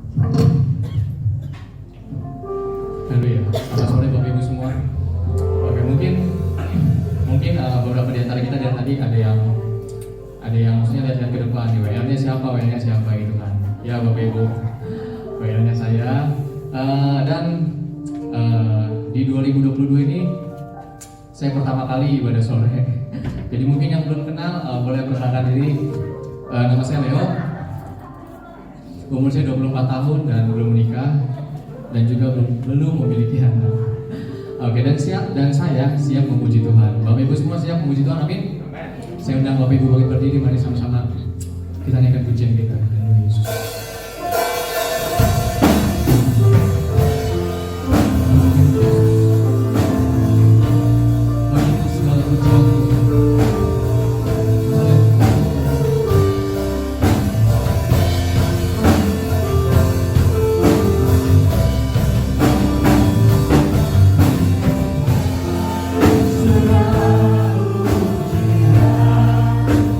Halo ya, selamat sore Bapak Ibu semua. Oke, mungkin beberapa di antara kita dari tadi ada yang maksudnya lihat ke depan nih, WR-nya siapa gitu kan. Ya Bapak Ibu, WR-nya saya. Dan di 2022 ini saya pertama kali ibadah sore. Jadi mungkin yang belum kenal boleh perkenalkan diri. Nama saya Leo. Umur saya 24 tahun dan belum menikah dan juga belum memiliki anak. Oke, dan saya siap memuji Tuhan. Bapak Ibu semua siap memuji Tuhan, amin. Saya undang Bapak Ibu bangkit berdiri, mari sama-sama kita naikkan pujian kita. Haleluya Yesus. Bagi segala pujian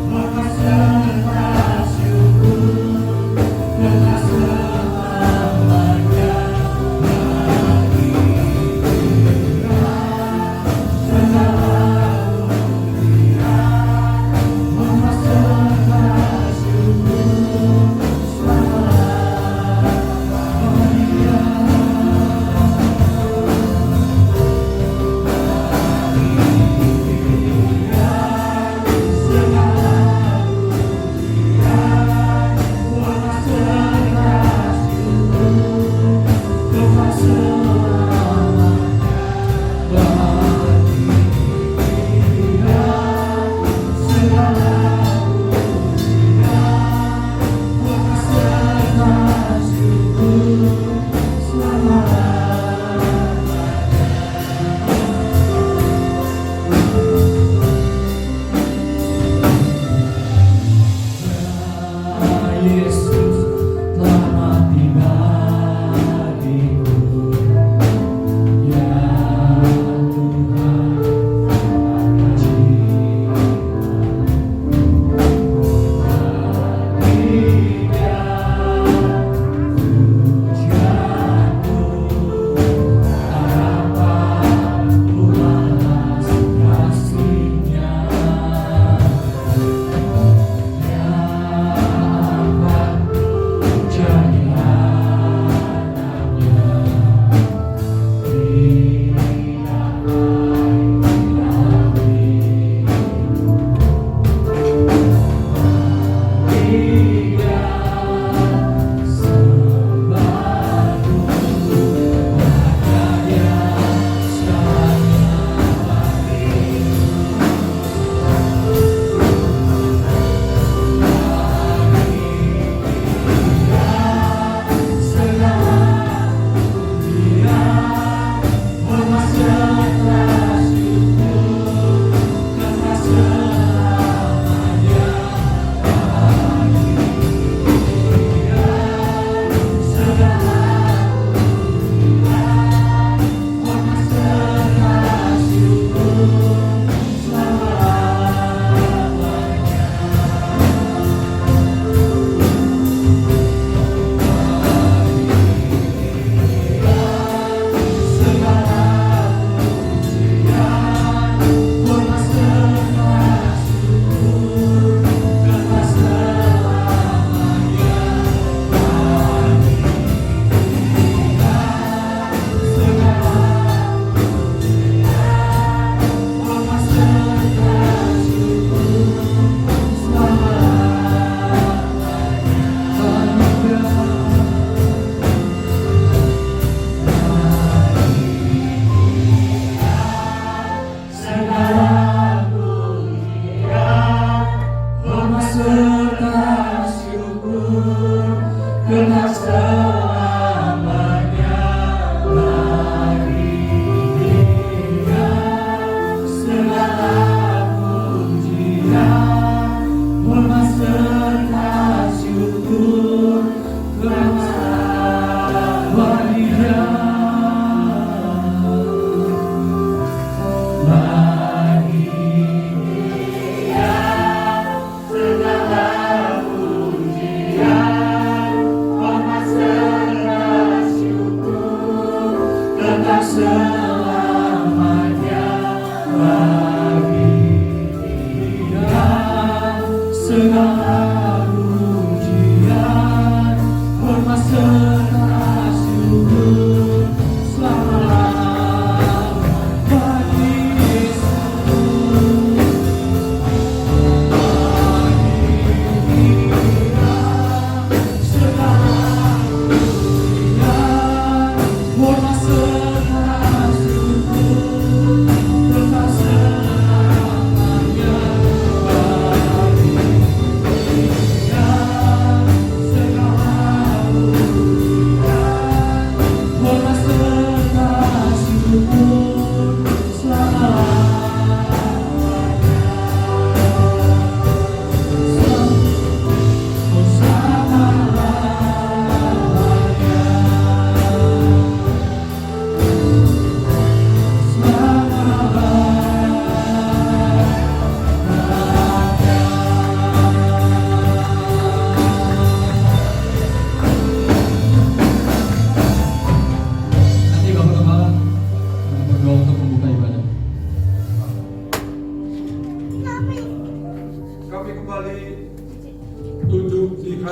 Maka serta syukur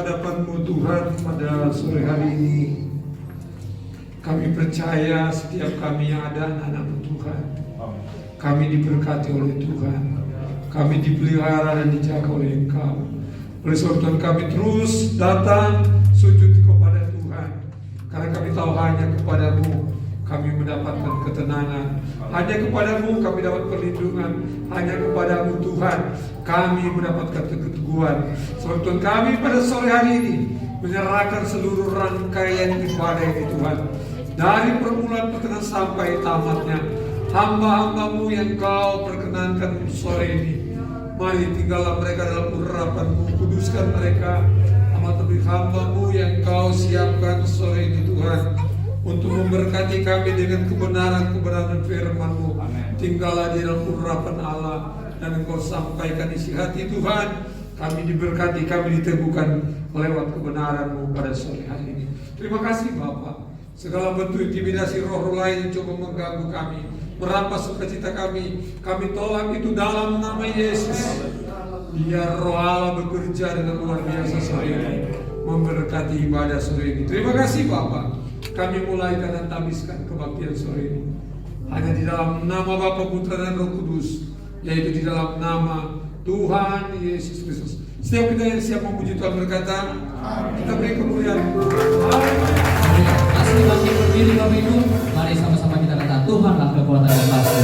hadapan-Mu Tuhan pada sore hari ini. Kami percaya setiap kami yang ada anak-anak-Mu Tuhan, kami diberkati oleh Tuhan, kami dipelihara dan dijaga oleh Engkau. Oleh sebab Tuhan kami terus datang sujud kepada Tuhan, karena kami tahu hanya kepada-Mu kami mendapatkan ketenangan, hanya kepada-Mu kami dapat perlindungan, hanya kepada-Mu Tuhan kami mendapatkan keteguhan. Sebab Tuhan kami pada sore hari ini menyerahkan seluruh rangkaian ibadah ini Tuhan, dari permulaan pertengahan sampai tamatnya. Hamba-hamba-Mu yang Kau perkenankan sore ini, mari tinggallah mereka dalam urapan-Mu, kuduskan mereka. Amat lebih hamba-Mu yang Kau siapkan sore ini Tuhan, untuk memberkati kami dengan kebenaran-kebenaran firman-Mu. Tinggallah di dalam urapan Allah, dan Engkau sampaikan isi hati Tuhan. Kami diberkati, kami diteguhkan lewat kebenaran-Mu pada sore hari ini. Terima kasih Bapa. Segala bentuk intimidasi roh-roh lain yang coba mengganggu kami, merampas sukacita kami tolak itu dalam nama Yesus. Biar roh Allah bekerja dengan luar biasa sore ini, memberkati ibadah sore ini. Terima kasih Bapa. Kami mulai dan tabiskan kebaktian sore ini hanya di dalam nama Bapa, Putra dan Roh Kudus, yaitu di dalam nama Tuhan Yesus Kristus. Setiap kita yang siap memuji Tuhan berkata, kita beri kemuliaan. Asli bangkit berdiri Bapak Ibu, mari sama-sama kita kata Tuhanlah kekuatan yang pasti.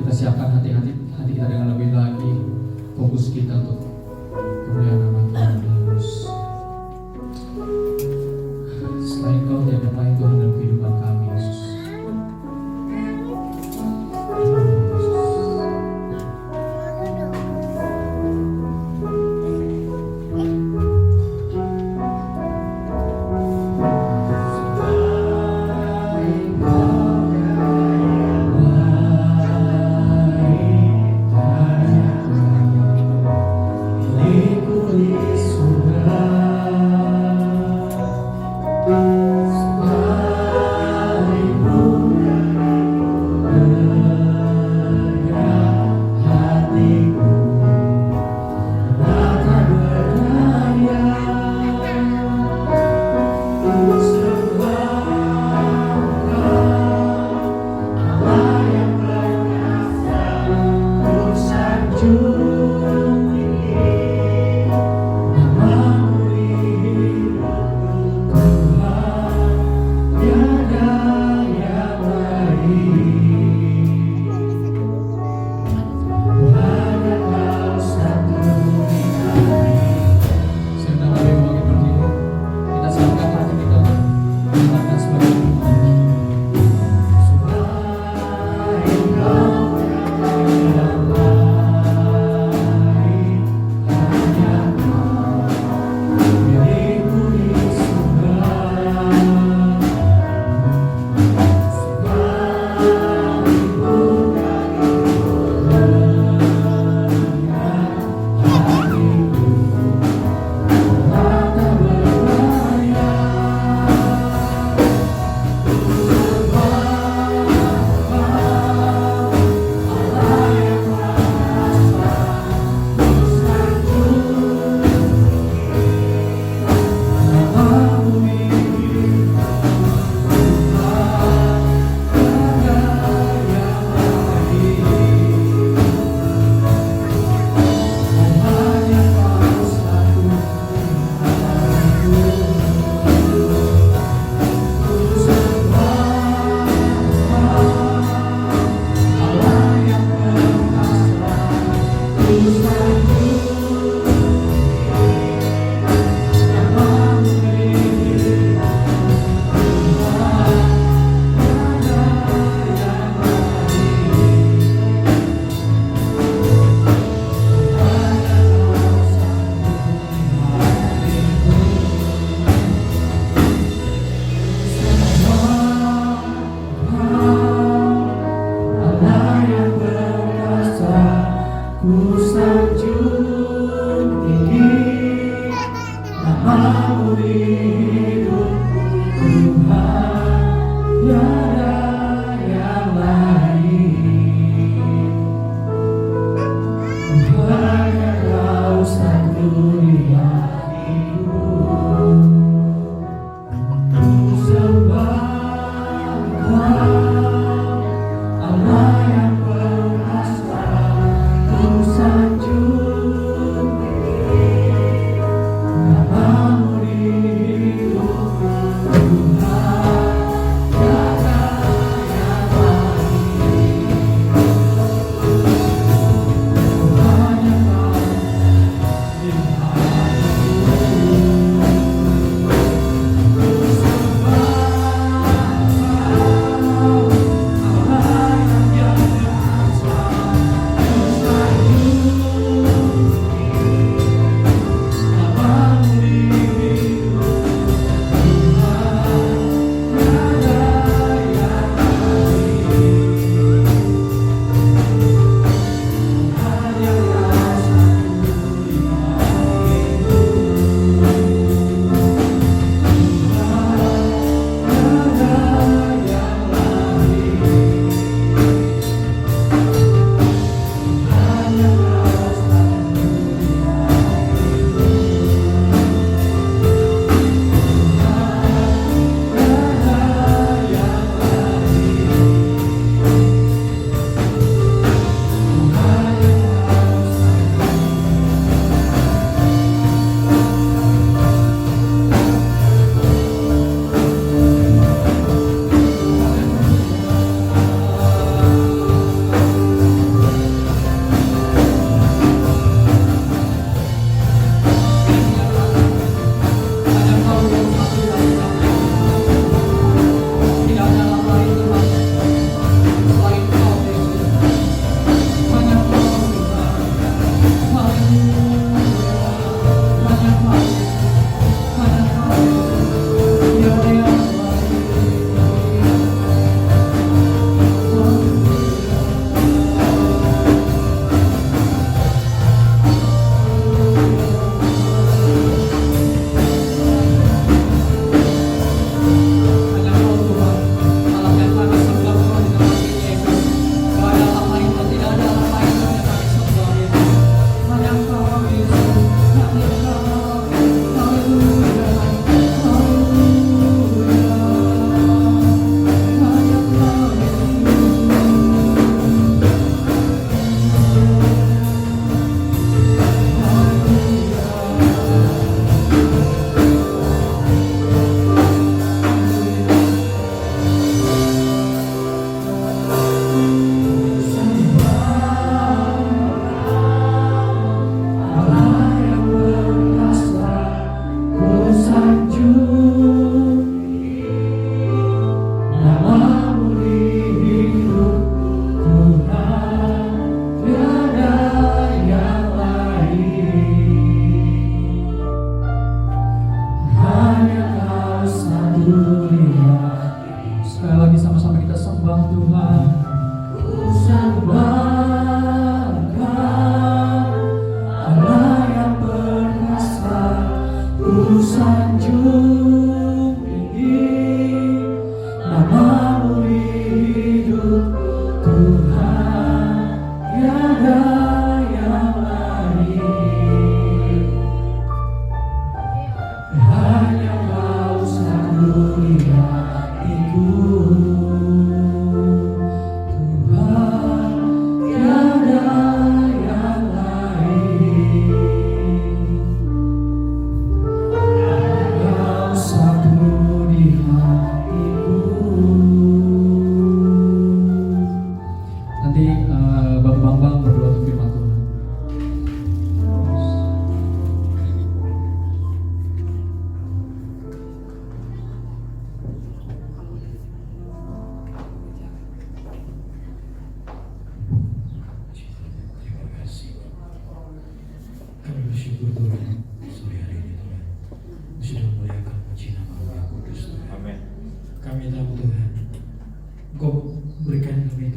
Kita siapkan hati kita dengan lebih lagi, fokus kita untuk kemuliaan nama Tuhan Yesus. Selain Kau tiada lain Tuhan dalam kehidupan kami, Yesus.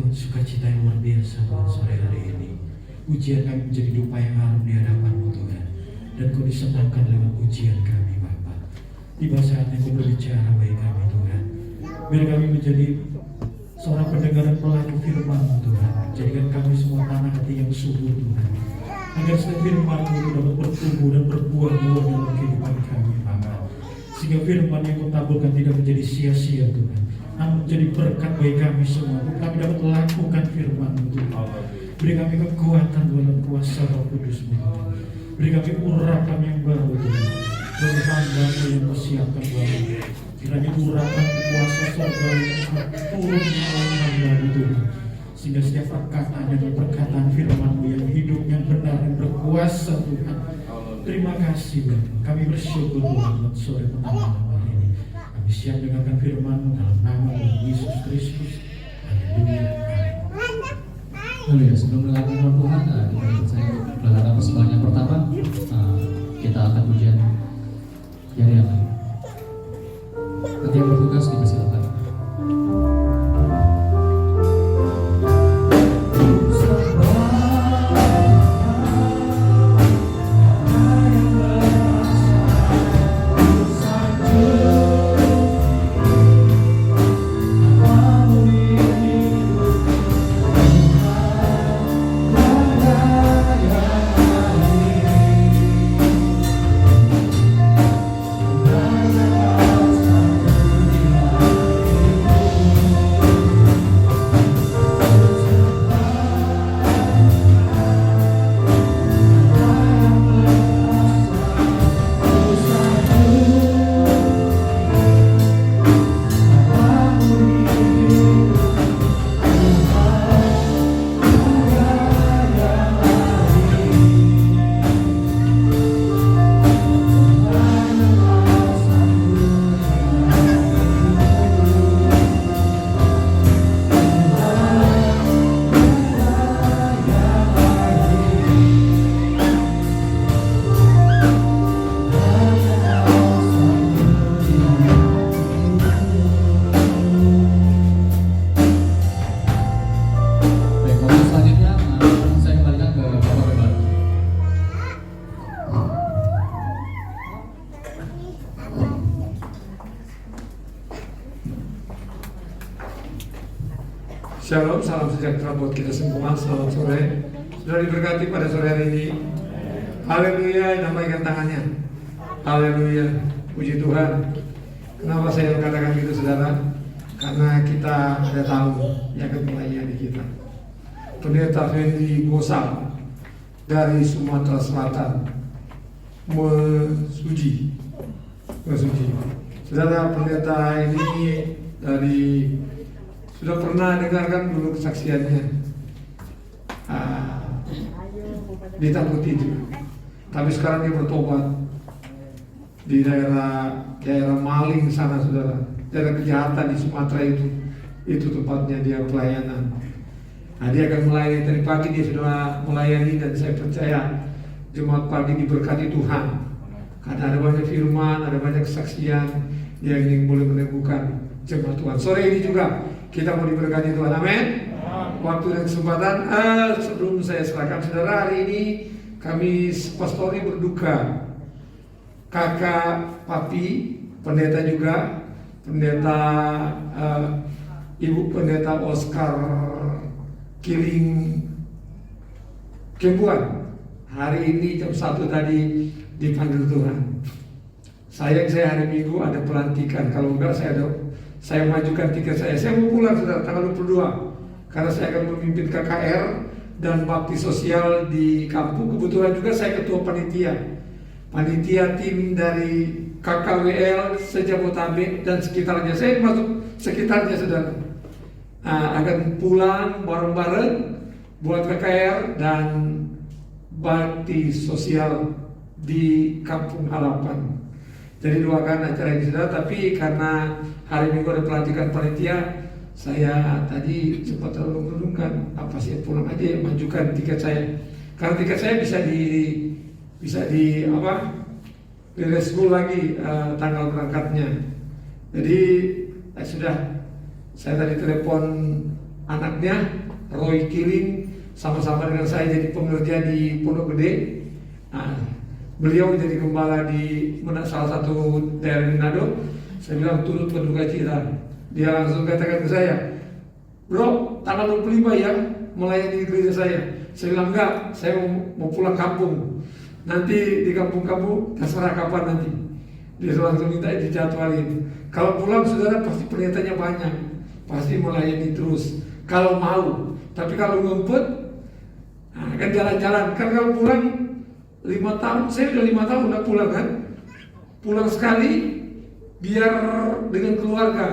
Sukacita yang luar biasa Tuhan sore hari ini. Ujian kami menjadi dupa yang harum di hadapan-Mu Tuhan, dan Kau disenangkan lewat ujian kami Bapa. Tiba saatnya Kau berbicara bagi kami Tuhan. Biar kami menjadi seorang pendengar dan pelaku firman-Mu Tuhan. Jadikan kami semua tanah hati yang subur Tuhan, agar setiap firman-Mu itu dapat bertumbuh dan berbuah-buah dalam kehidupan kami Bapa. Sehingga firman yang Kau taburkan tidak menjadi sia-sia Tuhan, namun menjadi berkat bagi kami semua. Kami dapat lakukan firman-Mu Tuhan. Beri kami kekuatan dalam kuasa Roh Kudus-Mu Tuhan. Beri kami urapan yang baru Tuhan, bagi hamba-Mu yang Kau siapkan Tuhan. Kiranya urapan kuasa surga turun melalui hamba-Mu Tuhan, sehingga setiap perkataan dan perkataan firman-Mu yang hidup, yang benar, yang berkuasa Tuhan. Terima kasih Tuhan. Kami bersyukur Tuhan buat sore petang hari ini. Kami siap dengarkan firman-Mu dalam nama Yesus Kristus. Haleluya. Haleluya. Sebelum melakukan Tuhan, kita percaya untuk melakukan persembahan yang pertama. Kita akan ujian jari yang lain. Nanti yang bertugas dipersilakan. Shalom, salam sejahtera buat kita semua. Selamat sore. Sudah diberkati pada sore hari ini. Haleluya, damaikan tangannya. Haleluya, puji Tuhan. Kenapa saya katakan gitu saudara? Karena kita ada tamu yang akan melayani kita. Pendeta Fendi Bosal dari Sumatera Selatan, Mesuji. Saudara, pendeta ini dari sudah pernah dengarkan dulu kesaksiannya ditakuti itu, tapi sekarang dia bertobat di daerah Maling sana saudara, daerah kejahatan di Sumatera itu tempatnya dia pelayanan. Nah, dia akan melayani dari pagi, dia sudah melayani, dan saya percaya Jumat pagi diberkati Tuhan karena ada banyak firman, ada banyak kesaksian yang ingin boleh meneguhkan jemaat Tuhan. Sore ini juga kita mau diberkati Tuhan, amin. Waktu dan kesempatan, sebelum saya serahkan saudara, hari ini kami pastori berduka kakak Papi, pendeta juga, pendeta Ibu Pendeta Oscar Kiling Kembuan. Hari ini jam 1 tadi dipanggil Tuhan. Sayang saya hari Minggu ada pelantikan. Kalau enggak saya majukan tiket saya. Saya mau pulang sudah tanggal 22 karena saya akan memimpin KKR dan bakti sosial di kampung. Kebetulan juga saya ketua panitia tim dari KKWL sejabotabek dan sekitarnya. Saya masuk sekitarnya saudara. Akan pulang bareng-bareng buat KKR dan bakti sosial di kampung halaman. Jadi doakan acara ini saudara. Tapi karena hari Minggu ada pelantikan panitia, saya tadi sempat terluntung-lungkan apa sih, pulang aja majukan tiket saya. Karena tiket saya bisa di rescue lagi tanggal berangkatnya. Jadi saya tadi telepon anaknya Roy Kiling, sama-sama dengan saya jadi pengerja di Pondok Gede. Beliau jadi gembala di salah satu daerah di Manado. Saya bilang turut berduka cita. Dia langsung katakan ke saya, bro, tanggal 25 ya melayani di gereja saya. Saya bilang enggak, saya mau pulang kampung. Nanti di kampung kamu terserah kapan nanti. Dia langsung minta dijadwalin. Kalau pulang saudara pasti pernyataannya banyak, pasti melayani terus kalau mau. Tapi kalau ngumpet, kan jalan-jalan. Kan kalau pulang 5 tahun, saya udah 5 tahun udah pulang kan. Pulang sekali biar dengan keluarga,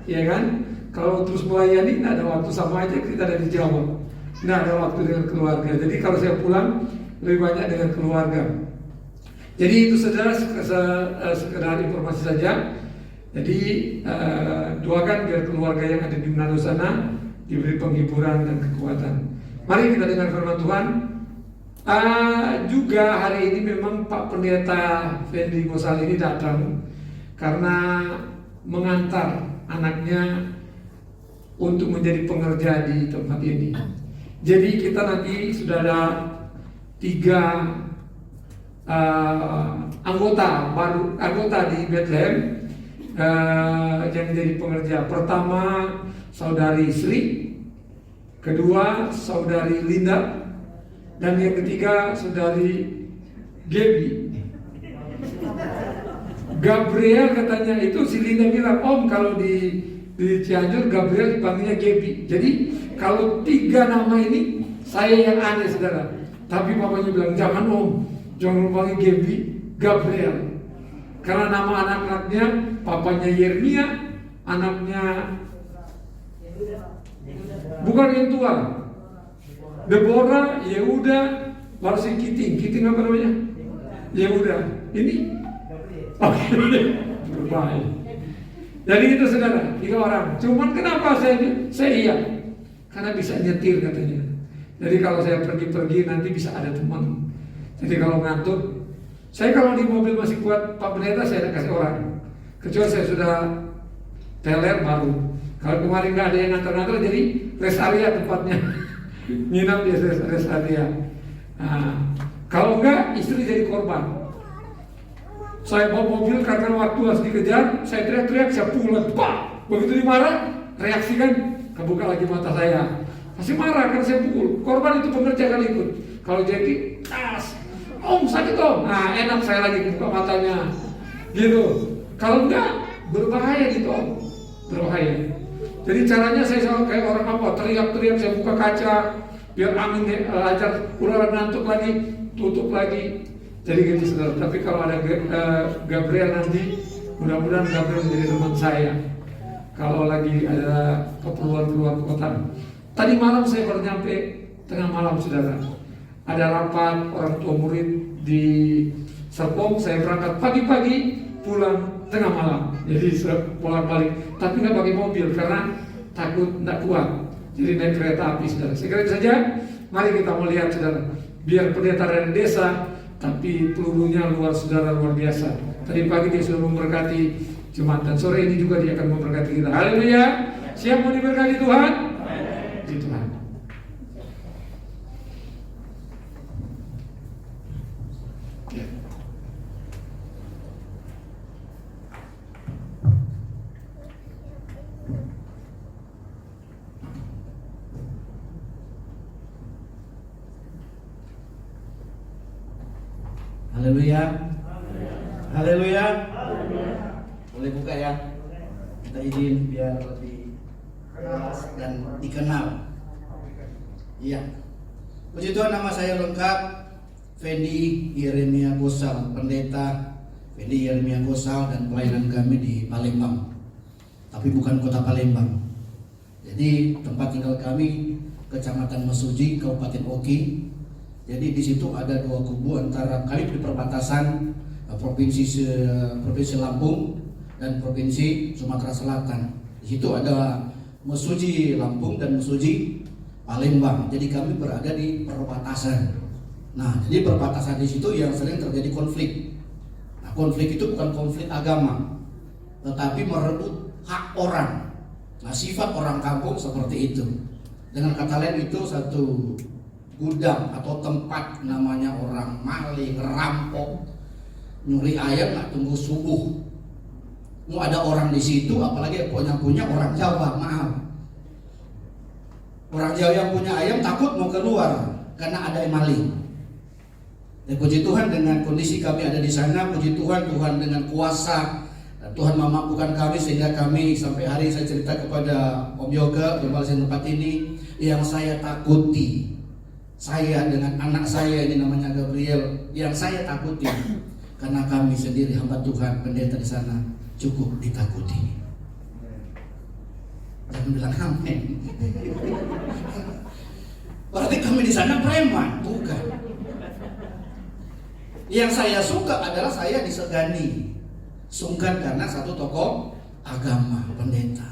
ya kan. Kalau terus melayani nggak ada waktu, sama aja kita ada di Jawa, nggak ada waktu dengan keluarga. Jadi kalau saya pulang lebih banyak dengan keluarga. Jadi itu saudara sekedar informasi saja. Jadi doakan biar keluarga yang ada di Manado sana diberi penghiburan dan kekuatan. Mari kita dengar firman Tuhan. Juga hari ini memang Pak Pendeta Fendi Gosal ini datang karena mengantar anaknya untuk menjadi pengerja di tempat ini. Jadi kita nanti sudah ada 3 anggota di Bethlehem yang menjadi pengerja. Pertama saudari Sri, kedua saudari Linda, dan yang ketiga saudari Gaby. Gabriel katanya itu, si Linda bilang, Om kalau di Cianjur Gabriel dipanggilnya Gaby. Jadi kalau 3 nama ini saya yang aneh saudara. Tapi papanya bilang jangan Om, jangan panggil Gaby, Gabriel. Karena nama anak-anaknya, papanya Yeremia, anaknya bukan yang tua, Deborah, Yehuda, baru si Kiting apa namanya? Yehuda. Ini berbahaya. Jadi itu saudara, 3 orang. Cuman kenapa saya iya? Karena bisa nyetir katanya. Jadi kalau saya pergi-pergi nanti bisa ada teman. Jadi kalau ngantuk, saya kalau di mobil masih kuat Pak Pendeta saya ada kasih orang. Kecuali saya sudah teler baru. Kalau kemarin nggak ada yang ngantor-ngantor, jadi rest area tempatnya. Nginap di rest area. Kalau enggak, istri jadi korban. Saya bawa mobil karena waktu harus dikejar, saya teriak-teriak, saya pulang, pak. Begitu dimarah, reaksikan, kebuka lagi mata saya. Masih marah karena saya pukul. Korban itu pengerja kali ikut. Kalau jadi, Om sakit Om. Nah enak saya lagi buka matanya. Gitu. Kalau enggak, berbahaya gitu Om. Berbahaya. Jadi caranya saya selalu kayak orang apa, teriak-teriak, saya buka kaca, biar angin lancar, udah ngantuk lagi, tutup lagi. Jadi gitu saudara. Tapi kalau ada Gabriel nanti, mudah-mudahan Gabriel menjadi teman saya. Kalau lagi ada keperluan keluar kota. Tadi malam saya baru nyampe tengah malam saudara. Ada rapat orang tua murid di Serpong, saya berangkat pagi-pagi, pulang tengah malam. Jadi pulang balik, tapi nggak pakai mobil karena takut nggak kuat. Jadi naik kereta api saudara. Sekali saja, mari kita melihat saudara. Biar pendeta dari desa, tapi pelurunya luar saudara luar biasa. Tadi pagi dia sudah memberkati jemaat dan sore ini juga dia akan memberkati kita. Haleluya. Siap mau diberkati Tuhan? Di Tuhan. Haleluya. Haleluya. Boleh buka ya. Kita izin biar lebih jelas dan dikenal. Iya. Puji Tuhan, nama saya lengkap Fendi Yeremia Gosal, pendeta Fendi Yeremia Gosal, dan pelayanan kami di Palembang. Tapi bukan kota Palembang. Jadi tempat tinggal kami Kecamatan Mesuji, Kabupaten Oki. Jadi di situ ada dua kubu antara kami di perbatasan provinsi Lampung dan provinsi Sumatera Selatan. Di situ ada Mesuji Lampung dan Mesuji Palembang. Jadi kami berada di perbatasan. Nah, jadi perbatasan di situ yang sering terjadi konflik. Nah, konflik itu bukan konflik agama, tetapi merebut hak orang. Nah, sifat orang kampung seperti itu. Dengan kata lain itu satu gudang atau tempat namanya orang maling, rampok, nyuri ayam nggak tunggu subuh. Mau ada orang di situ, apalagi punya orang Jawa, maaf. Orang Jawa yang punya ayam takut mau keluar karena ada yang maling. Dan puji Tuhan dengan kondisi kami ada di sana, puji Tuhan, Tuhan dengan kuasa Tuhan memampukan kami sehingga kami sampai hari saya cerita kepada Om Yoga yang di tempat ini, yang saya takuti, saya dengan anak saya ini namanya Gabriel, yang saya takuti karena kami sendiri hamba Tuhan pendeta di sana cukup ditakuti. Jangan bilang amin. Berarti kami di sana preman, bukan. Yang saya suka adalah saya disegani, sungkan karena satu tokoh agama, pendeta.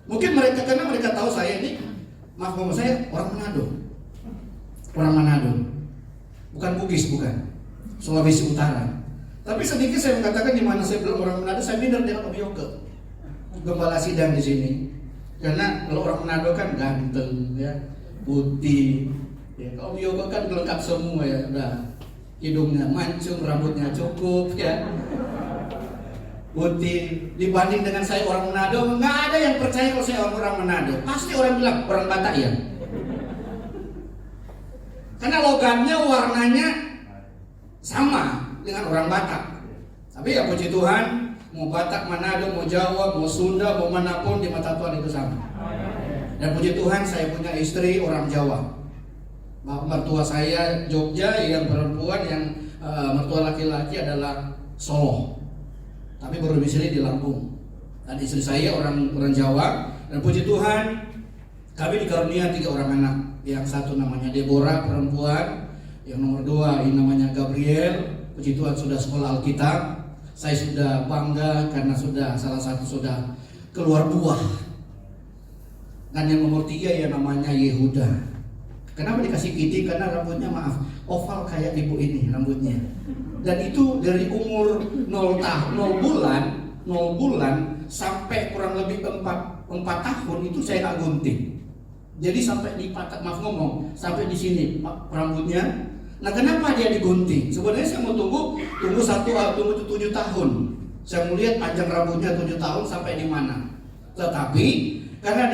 Mungkin mereka, karena mereka tahu saya ini, maaf ngomong, saya orang Manado. Orang Manado. Bukan Bugis, bukan. Sulawesi Utara. Tapi sedikit saya mengatakan di mana saya bilang orang Manado, saya minder dengan Om Yoga, gembala sidang di sini. Karena kalau orang Manado kan ganteng, ya, putih. Ya, kalau Om Yoga kan lengkap semua ya, udah. Hidungnya mancung, rambutnya cukup, ya, putih. Dibanding dengan saya orang Manado, nggak ada yang percaya kalau saya orang Manado. Pasti orang bilang orang Batak ya. Karena logamnya, warnanya sama dengan orang Batak. Tapi ya puji Tuhan, mau Batak, Manado, mau Jawa, mau Sunda, mau manapun di mata Tuhan itu sama. Dan puji Tuhan saya punya istri orang Jawa. Mertua saya Jogja, yang perempuan, yang mertua laki-laki adalah Solo, tapi berdomisili di Lampung. Dan istri saya orang Jawa. Dan puji Tuhan kami dikarunia 3 orang anak. Yang satu namanya Deborah, perempuan. Yang nomor 2 ini namanya Gabriel. Puji Tuhan sudah sekolah Alkitab. Saya sudah bangga karena salah satu sudah keluar buah. Dan yang nomor 3 yang namanya Yehuda. Kenapa dikasih Kitty? Karena rambutnya, maaf, oval kayak ibu ini rambutnya. Dan itu dari umur 0 bulan sampai kurang lebih 4 tahun itu saya nggak gunting. Jadi sampai di patah, maaf ngomong, sampai di sini rambutnya. Nah, kenapa dia digunting? Sebenarnya saya mau tunggu 7 tahun. Saya mau lihat panjang rambutnya 7 tahun sampai di mana. Tetapi karena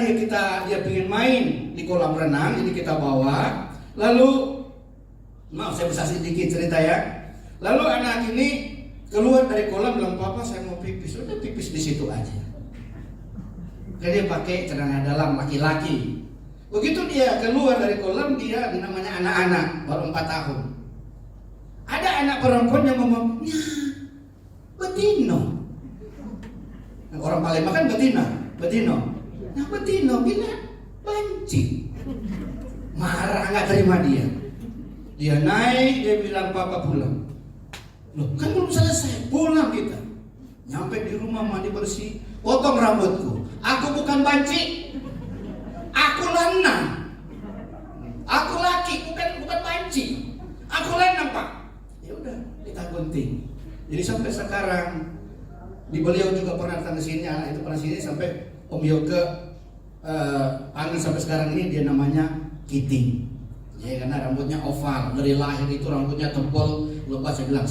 dia pengen main di kolam renang, jadi kita bawa. Lalu, maaf saya bisa sedikit cerita ya. Lalu anak ini keluar dari kolam bilang, "Papa, saya mau pipis." Udah pipis di situ aja. Jadi dia pakai celana dalam laki-laki. Begitu dia keluar dari kolam, dia namanya anak-anak baru 4 tahun. Ada anak perempuan yang ngomong, "Nya, betino." Orang Palembang kan betino. Nah, betino bilang banci. Marah, nggak terima dia. Dia naik, dia bilang, "Papa pulang." Loh, kan belum selesai, pulang kita. Nyampe di rumah mandi bersih, potong rambutku. Aku bukan banci, aku lanang. Aku laki, bukan banci. Aku lanang, Pak. Ya udah, kita gunting. Jadi sampai sekarang, di beliau juga pernah datang ke sini, anak itu pernah sini sampai Om Yoga panggil sampai sekarang ini dia namanya Kitty. Ya, karena rambutnya oval, dari lahir itu rambutnya tebal, lepas saya bilang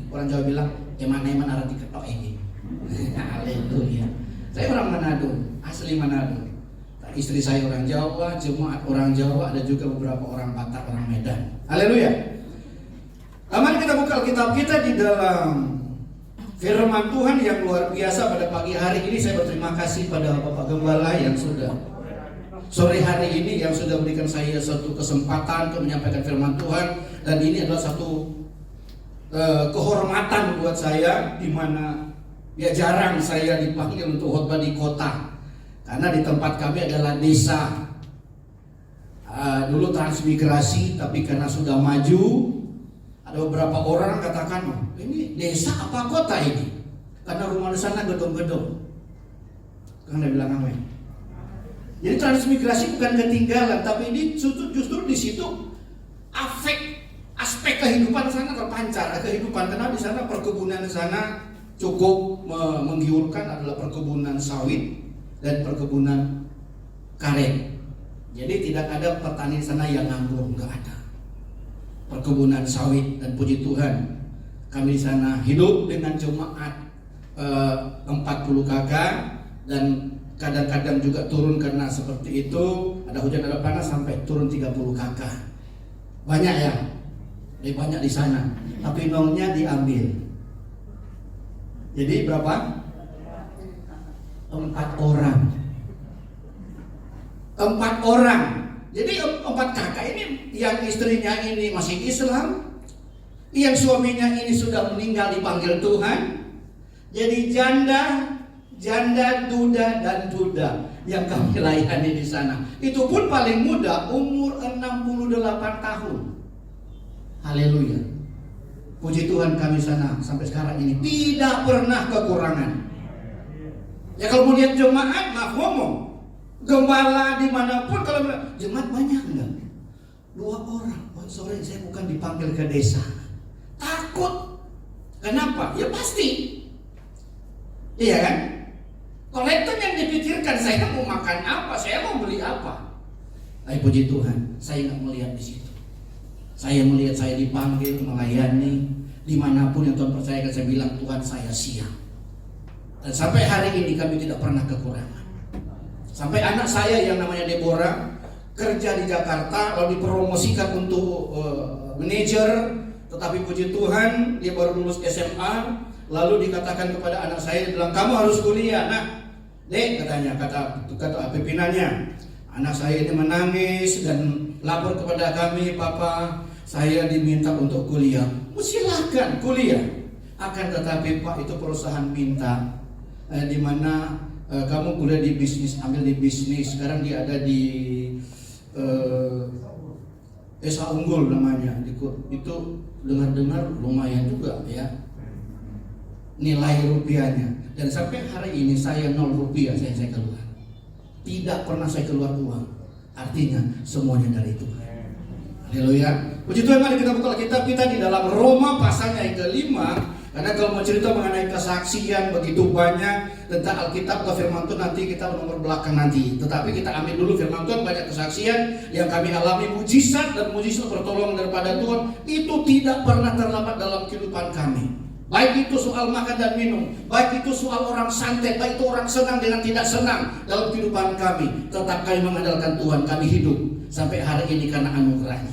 orang Jawa bilang, "Eman-eman arah diketok ini." Haleluya. Saya orang Manado, asli Manado. Istri saya orang Jawa, jemaat orang Jawa, ada juga beberapa orang Batak, orang Medan. Haleluya. Mari kita buka Alkitab kita di dalam firman Tuhan yang luar biasa pada pagi hari ini. Saya berterima kasih pada Bapak Gembala yang sudah sore hari ini yang sudah berikan saya satu kesempatan untuk menyampaikan firman Tuhan, dan ini adalah satu kehormatan buat saya, di mana ya jarang saya dipanggil untuk khotbah di kota, karena di tempat kami adalah desa. Dulu transmigrasi, tapi karena sudah maju, ada beberapa orang katakan, ini desa apa kota ini? Karena rumah di sana gedung-gedung. Kan dia bilang amin. Jadi transmigrasi bukan ketinggalan, tapi ini justru di situ aspek kehidupan sana terpancar. Kehidupan, karena di sana perkebunan di sana cukup menggiurkan, adalah perkebunan sawit dan perkebunan karet. Jadi tidak ada petani di sana yang nganggur, nggak ada. Perkebunan sawit, dan puji Tuhan kami di sana hidup dengan jemaat 40 kakak, dan kadang-kadang juga turun karena seperti itu, ada hujan ada panas sampai turun 30 kakak. Banyak ya, banyak di sana, tapi nolnya diambil. Jadi berapa? 4 orang. 4 orang. Jadi 4 kakak ini, yang istrinya ini masih Islam, yang suaminya ini sudah meninggal dipanggil Tuhan. Jadi janda, duda, dan duda yang kami layani di sana. Itu pun paling muda, umur 68 tahun. Haleluya. Puji Tuhan, kami sana sampai sekarang ini tidak pernah kekurangan. Ya kalau mau lihat jemaat, maaf ngomong, gembala dimanapun, kalau jemaat banyak enggak? 2 orang. Oh, sorry, saya bukan dipanggil ke desa. Takut. Kenapa? Ya pasti. Iya kan? Kolektor yang dipikirkan, saya mau makan apa, saya mau beli apa. Puji Tuhan, saya nggak melihat di situ. Saya melihat saya dipanggil melayani dimanapun yang Tuhan percayakan. Saya bilang, Tuhan, saya siap. Dan sampai hari ini kami tidak pernah kekurangan. Sampai anak saya yang namanya Deborah kerja di Jakarta, lalu dipromosikan untuk manajer, tetapi puji Tuhan dia baru lulus SMA. Lalu dikatakan kepada anak saya, dia bilang, kamu harus kuliah. Nah, Dek, katanya, kata pimpinannya, anak saya ini menangis dan lapor kepada kami, Papa, saya diminta untuk kuliah. Silahkan kuliah. Akan tetapi Pak, itu perusahaan minta di mana kamu kuliah di bisnis, ambil di bisnis. Sekarang dia ada di Esa Unggul namanya. Itu dengar-dengar lumayan juga ya nilai rupiahnya, dan sampai hari ini saya 0 rupiah saya keluar, tidak pernah saya keluar uang. Artinya semuanya dari Tuhan. Haleluya. Puji Tuhan, mari kita buka Alkitab kita di dalam Roma pasal yang ke-5. Karena kalau mau cerita mengenai kesaksian begitu banyak tentang Alkitab atau firman Tuhan, nanti kita nomor belakang nanti. Tetapi kita ambil dulu firman Tuhan, banyak kesaksian yang kami alami, mujizat dan mujizat pertolongan daripada Tuhan. Itu tidak pernah terlambat dalam kehidupan kami. Baik itu soal makan dan minum, baik itu soal orang santai, baik itu orang senang dengan tidak senang dalam kehidupan kami, tetap kami mengandalkan Tuhan, kami hidup sampai hari ini karena anugerahnya.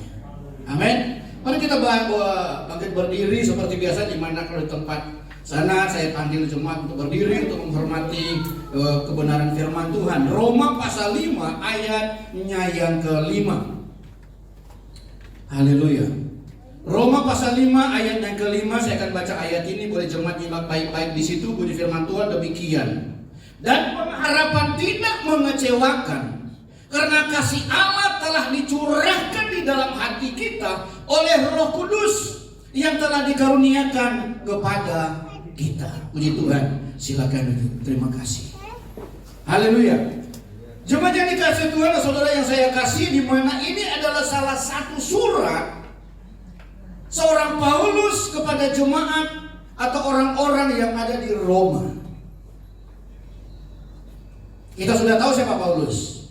Amin. Mari kita bangkit berdiri seperti biasa, di mana kalau di tempat sana saya panggil jemaat untuk berdiri untuk menghormati kebenaran firman Tuhan. Roma pasal 5 ayatnya yang ke-5. Haleluya. Roma pasal 5 ayat yang ke-5, saya akan baca ayat ini, boleh jemaat nyimak baik-baik di situ. Bunyi firman Tuhan demikian. Dan pengharapan tidak mengecewakan, karena kasih Allah telah dicurahkan di dalam hati kita oleh Roh Kudus yang telah dikaruniakan kepada kita. Puji Tuhan, silakan duduk. Terima kasih. Haleluya. Jemaat yang dikasih Tuhan, saudara yang saya kasih, di mana ini adalah salah satu surat seorang Paulus kepada jemaat atau orang-orang yang ada di Roma. Kita sudah tahu siapa Paulus.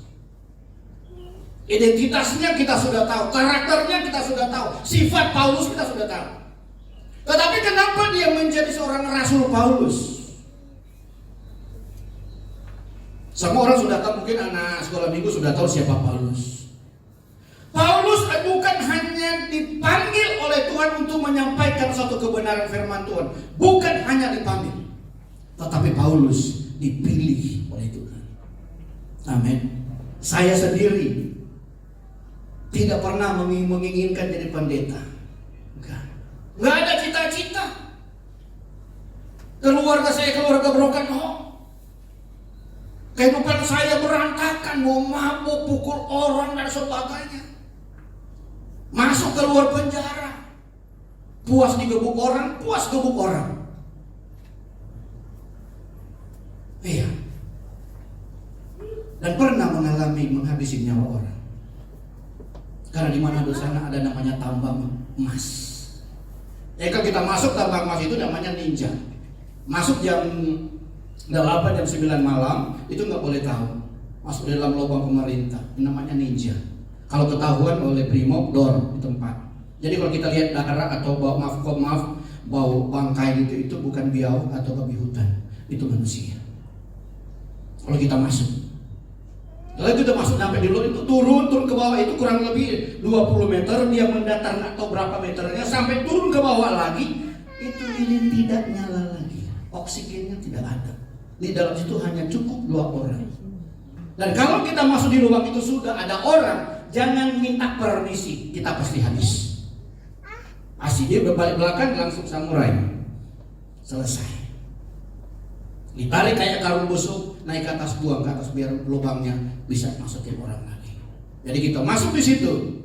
Identitasnya kita sudah tahu, karakternya kita sudah tahu, sifat Paulus kita sudah tahu. Tetapi kenapa dia menjadi seorang rasul Paulus? Semua orang sudah tahu, mungkin anak sekolah minggu sudah tahu siapa Paulus. Paulus bukan hanya dipanggil oleh Tuhan Tuhan untuk menyampaikan suatu kebenaran firman Tuhan. Bukan hanya dipanggil, tetapi Paulus dipilih oleh Tuhan. Amin. Saya sendiri tidak pernah menginginkan jadi pendeta. Enggak ada cita-cita. Keluarga saya keluarga broken home. Kehidupan saya berantakan, mau mabuk, pukul orang dan sebagainya. Masuk keluar penjara. Puas digebuk orang, puas gebuk orang. Iya. Dan pernah mengalami menghabisi nyawa orang. Karena di mana di sana ada namanya tambang emas. Kalau kita masuk tambang emas itu namanya ninja. Masuk jam 8 jam 9 malam itu nggak boleh tahu. Masuk di dalam lubang pemerintah, ini namanya ninja. Kalau ketahuan oleh Brimob, dor di tempat. Jadi kalau kita lihat darah atau bau bangkai gitu, itu bukan biau atau babi hutan, itu manusia. Kalau kita masuk, kalau kita masuk sampai di luar itu turun ke bawah itu kurang lebih 20 meter, dia mendatar nggak tahu berapa meternya sampai turun ke bawah lagi, itu lilin tidak nyala lagi, oksigennya tidak ada. Di dalam situ hanya cukup 2 orang. Dan kalau kita masuk di lubang itu sudah ada orang, jangan minta permisi, kita pasti habis. Pasti dia berbalik belakang langsung samurai. Selesai. Ditarik kayak karung busuk, naik ke atas, buang ke atas biar lubangnya bisa masukin orang lagi. Jadi kita masuk di situ.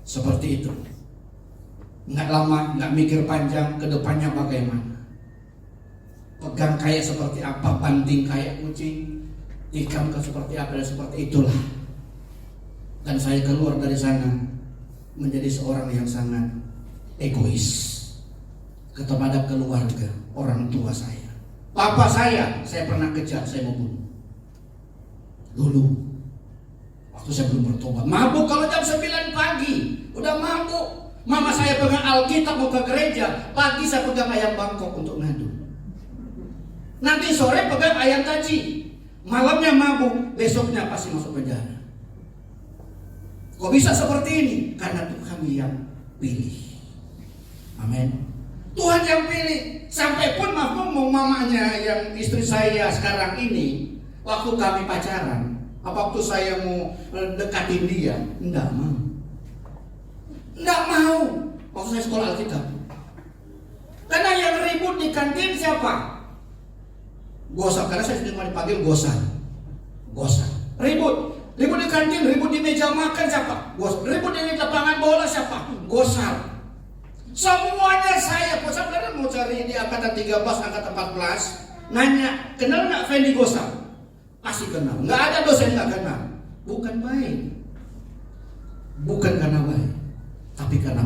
Seperti itu. Nggak lama, nggak mikir panjang ke depannya bagaimana. Pegang kayak seperti apa, banting kayak kucing, tikam ke seperti apa, dan seperti itulah. Dan saya keluar dari sana menjadi seorang yang sangat egois kepada keluarga, orang tua saya. Papa saya pernah kejar, saya mau bunuh. Dulu, waktu saya belum bertobat, mabuk kalau jam 9 pagi, udah mabuk. Mama saya pegang Alkitab mau ke gereja, pagi saya pegang ayam Bangkok untuk ngadu. Nanti sore pegang ayam taji, malamnya mabuk, besoknya pasti masuk penjara. Kok bisa seperti ini? Karena Tuhan yang pilih. Amin. Tuhan yang pilih. Sampai pun mamanya yang istri saya sekarang ini, waktu kami pacaran, waktu saya mau dekatin dia, enggak mau. Enggak mau. Waktu saya sekolah Alkitab. Karena yang ribut di kantin siapa? Gosal, karena saya sudah dipanggil gosal. Ribut di kantin, ribut di meja makan siapa? Gosal. Ribut di lapangan bola siapa? Gosal. Semuanya saya sebenarnya mau cari di angkatan 13, angkatan 14, nanya, kenal nggak Fendi Gosal? Pasti kenal. Nggak ada dosen nggak kenal. Bukan baik, bukan karena baik, tapi karena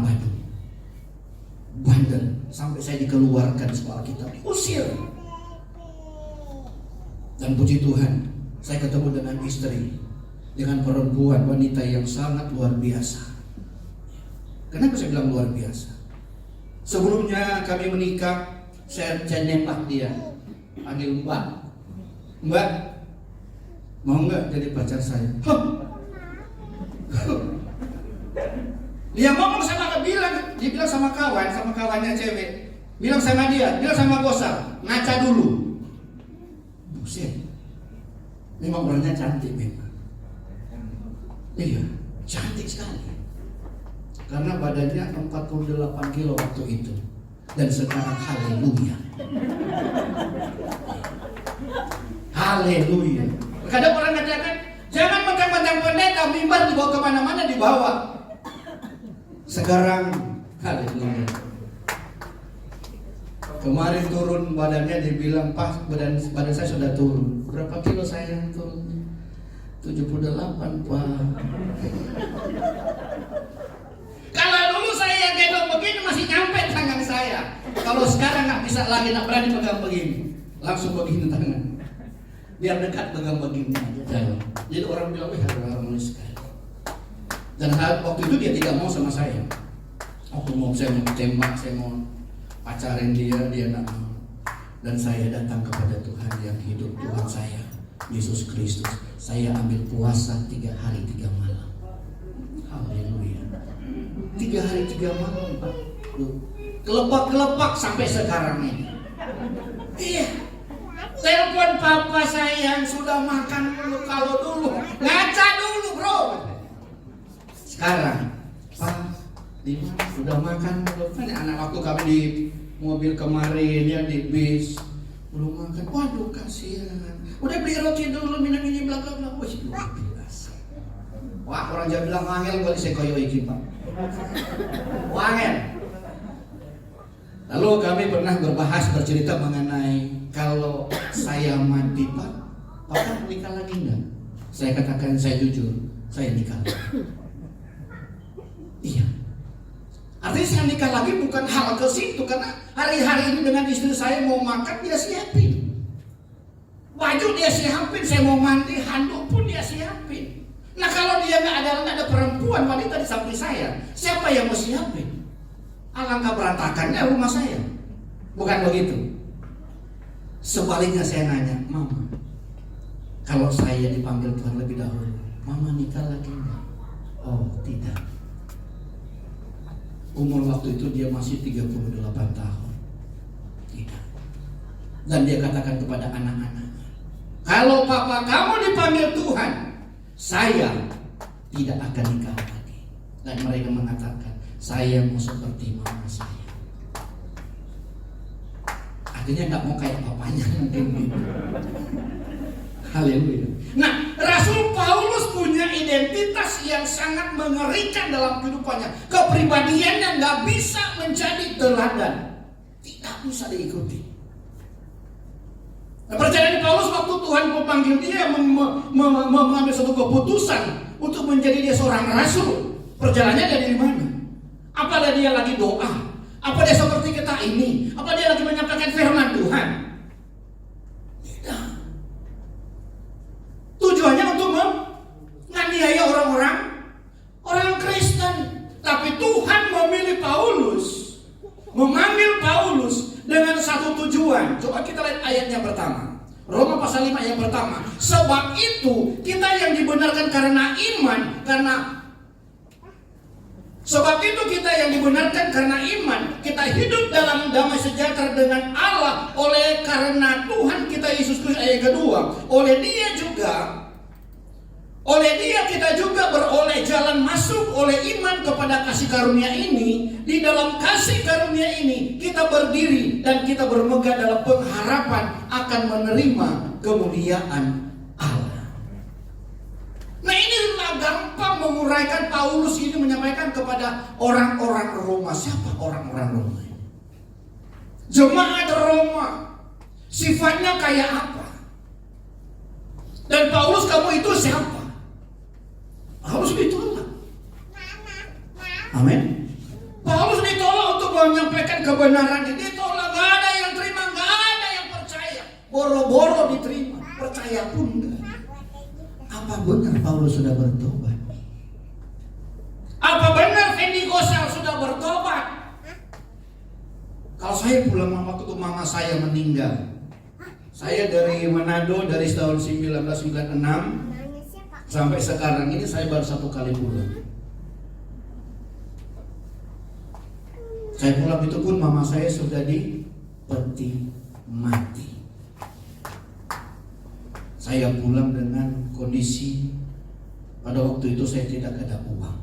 bandel. Sampai saya dikeluarkan sekolah kita, diusir. Dan puji Tuhan, saya ketemu dengan istri, dengan perempuan, wanita yang sangat luar biasa. Kenapa saya bilang luar biasa? Sebelumnya kami menikah, saya nembak dia, panggil Mbak, mau nggak jadi pacar saya? Dia ngomong sama dia bilang sama kawannya cewek, bilang sama dia, bilang sama Gosal, ngaca dulu. Buset, memang orangnya cantik memang. Iya, cantik sekali. Karena badannya 48 kilo waktu itu. Dan sekarang haleluya. Haleluya. Kadang orang katakan, jangan mentang-mentang pendeta, mimbar dibawa kemana-mana dibawa. Sekarang haleluya. Kemarin turun badannya, dibilang Pak, badan saya sudah turun. Berapa kilo saya turun? 78 Pak. Kalau dulu saya gendong begini masih nyampe tangan saya. Kalau sekarang nggak bisa lagi, nggak berani pegang begini, langsung begini tangan. Biar dekat pegang begini aja. Jadi orang bilang, wih harmonis sekali. Dan waktu itu dia tidak mau sama saya. Waktu saya mau tembak, saya mau pacarin dia nggak mau. Dan saya datang kepada Tuhan yang hidup, Tuhan saya, Yesus Kristus. Saya ambil puasa 3 hari 3 malam. Haleluya. 3 hari 3 malam Pak. Kelepak-kelepak sampai sekarang ini. Iya. Telepon papa sayang, sudah makan dulu. Kalau dulu ngaca dulu bro. Sekarang Pak, di mana sudah makan belum? Kan anak waktu kami di mobil kemarin ya, di bis belum makan. Waduh kasihan. Udah beli roti dulu, minum ini bla bla bla. Wih luar biasa. Wah orang Jawa bilang angel buat sekoyo iki Pak. Angel. Lalu kami pernah bercerita mengenai kalau saya mati Pak, Papa menikah lagi enggak? Saya katakan, saya jujur, saya nikah. Iya. Artinya saya nikah lagi bukan hal ke situ, karena hari-hari ini dengan istri saya mau makan dia siapin, baju dia siapin, saya mau mandi handuk pun dia siapin. Nah kalau dia nggak ada perempuan wanita di samping saya, siapa yang mau siapin? Alangkah berantakannya rumah saya. Bukan begitu. Sebaliknya saya nanya, Mama, kalau saya dipanggil Tuhan lebih dahulu, Mama nikah lagi enggak? Oh tidak. Umur waktu itu dia masih 38 tahun. Tidak. Dan dia katakan kepada anak-anaknya, kalau papa kamu dipanggil Tuhan, saya tidak akan nikah lagi. Dan mereka mengatakan, saya mau seperti mama saya. Artinya nggak mau kayak papanya mungkin gitu. Haleluya. Nah, Rasul Paulus punya identitas yang sangat mengerikan dalam kehidupannya. Kepribadiannya nggak bisa menjadi teladan, tidak bisa diikuti. Nah, perjalanan Paulus waktu Tuhan memanggil dia mengambil satu keputusan untuk menjadi dia seorang rasul. Perjalanannya dari mana? Apa dia lagi doa? Apa dia seperti kita ini? Apa dia lagi menyampaikan firman Tuhan? Tidak. Tujuannya untuk menganiaya orang Kristen. Tapi Tuhan memilih Paulus, memanggil Paulus dengan satu tujuan. Coba kita lihat ayatnya pertama. Roma pasal 5 ayat pertama. Sebab itu kita yang dibenarkan karena iman, sebab itu kita yang dibenarkan karena iman, kita hidup dalam damai sejahtera dengan Allah oleh karena Tuhan kita Yesus Kristus. Ayat kedua, oleh dia kita juga beroleh jalan masuk oleh iman kepada kasih karunia ini. Di dalam kasih karunia ini kita berdiri dan kita bermegah dalam pengharapan akan menerima kemuliaan Allah. Nah ini gampang menguraikan. Paulus ini menyampaikan kepada orang-orang Roma. Siapa orang-orang Roma ini? Jemaat Roma. Sifatnya kayak apa? Dan Paulus, kamu itu siapa? Paulus ditolak. Amin. Paulus ditolak untuk menyampaikan kebenaran. Ditolak, gak ada yang terima, gak ada yang percaya. Boro-boro diterima, percaya pun enggak. Apa benar Paulus sudah bertobat? Apa benar Fendi Gosal sudah bertobat? Kalau saya pulang waktu mama saya meninggal, saya dari Manado dari tahun 1996 sampai sekarang ini saya baru 1 kali pulang. Saya pulang itu pun mama saya sudah di peti mati. Saya pulang dengan kondisi pada waktu itu saya tidak ada uang.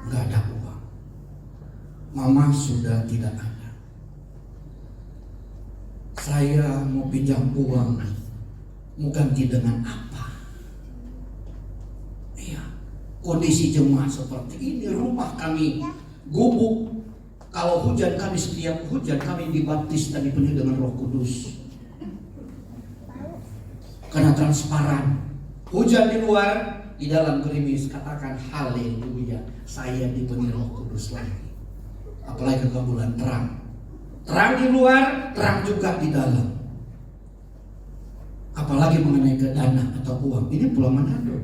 Nggak ada uang. Mama sudah tidak ada. Saya mau pinjam uang, mau ganti dengan apa? Iya, kondisi jemaat seperti ini. Rumah kami gubuk. Kalau hujan kami, setiap hujan kami dibaptis dan dipenuhi dengan Roh Kudus. Karena transparan. Hujan di luar, di dalam gerimis. Katakan haleluya, saya dipenuhi Roh Kudus lagi. Apalagi ke bulan terang. Terang di luar, terang juga di dalam. Apalagi mengenai ke dana atau uang. Ini pulang Manado.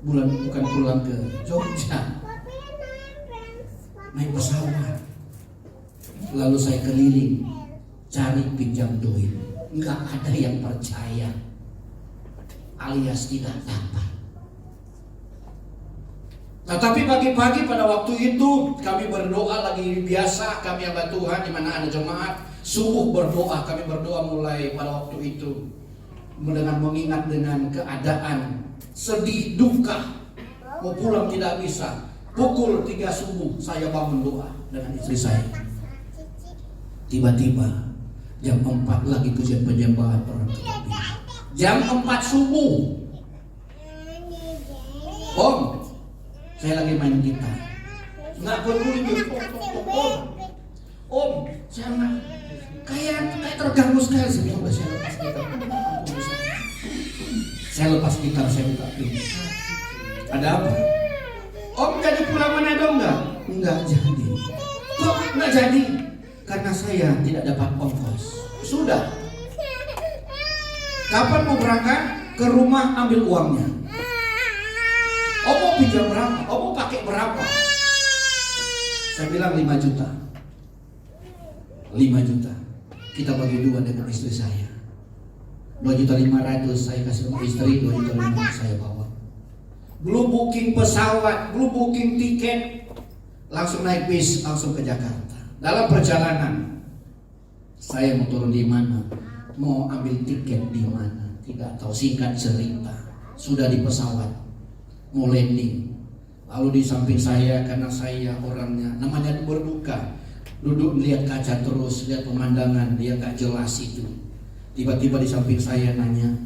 Bukan pulang ke Jogja. Naik pesawat. Lalu saya keliling cari pinjam duit. Enggak ada yang percaya, alias tidak dapat. Tetapi pagi-pagi pada waktu itu kami berdoa lagi biasa, kami hamba Tuhan di mana ada jemaat subuh berdoa, kami berdoa mulai pada waktu itu dengan mengingat dengan keadaan sedih duka, mau pulang tidak bisa. Pukul 3 subuh saya bangun doa dengan istri saya. Tiba-tiba jam 4 lagi pujian penyembahan orang kekabin. Jam 4 subuh, Om, saya lagi main gitar. Nggak peduli Om, jangan. Kayak terganggu sekali sih. Saya lepas gitar, saya buka pintu. Ada apa? Om jadi pulang Manado enggak? Enggak jadi. Kok enggak jadi? Karena saya tidak dapat ongkos. Sudah. Kapan mau berangkat? Ke rumah ambil uangnya. Om mau pinjam berapa? Om mau pakai berapa? Saya bilang 5 juta. 5 juta. Kita bagi 2 dengan istri saya. 2.500.000 saya kasih sama istri, 2.500.000 saya bawa. Belum booking pesawat, belum booking tiket, langsung naik bis, langsung ke Jakarta. Dalam perjalanan, saya mau turun di mana, mau ambil tiket di mana, tidak tahu. Singkat cerita, sudah di pesawat, mau landing. Lalu di samping saya, karena saya orangnya namanya berduka, duduk lihat kaca terus, lihat pemandangan, dia gak jelas itu. Tiba-tiba di samping saya nanya,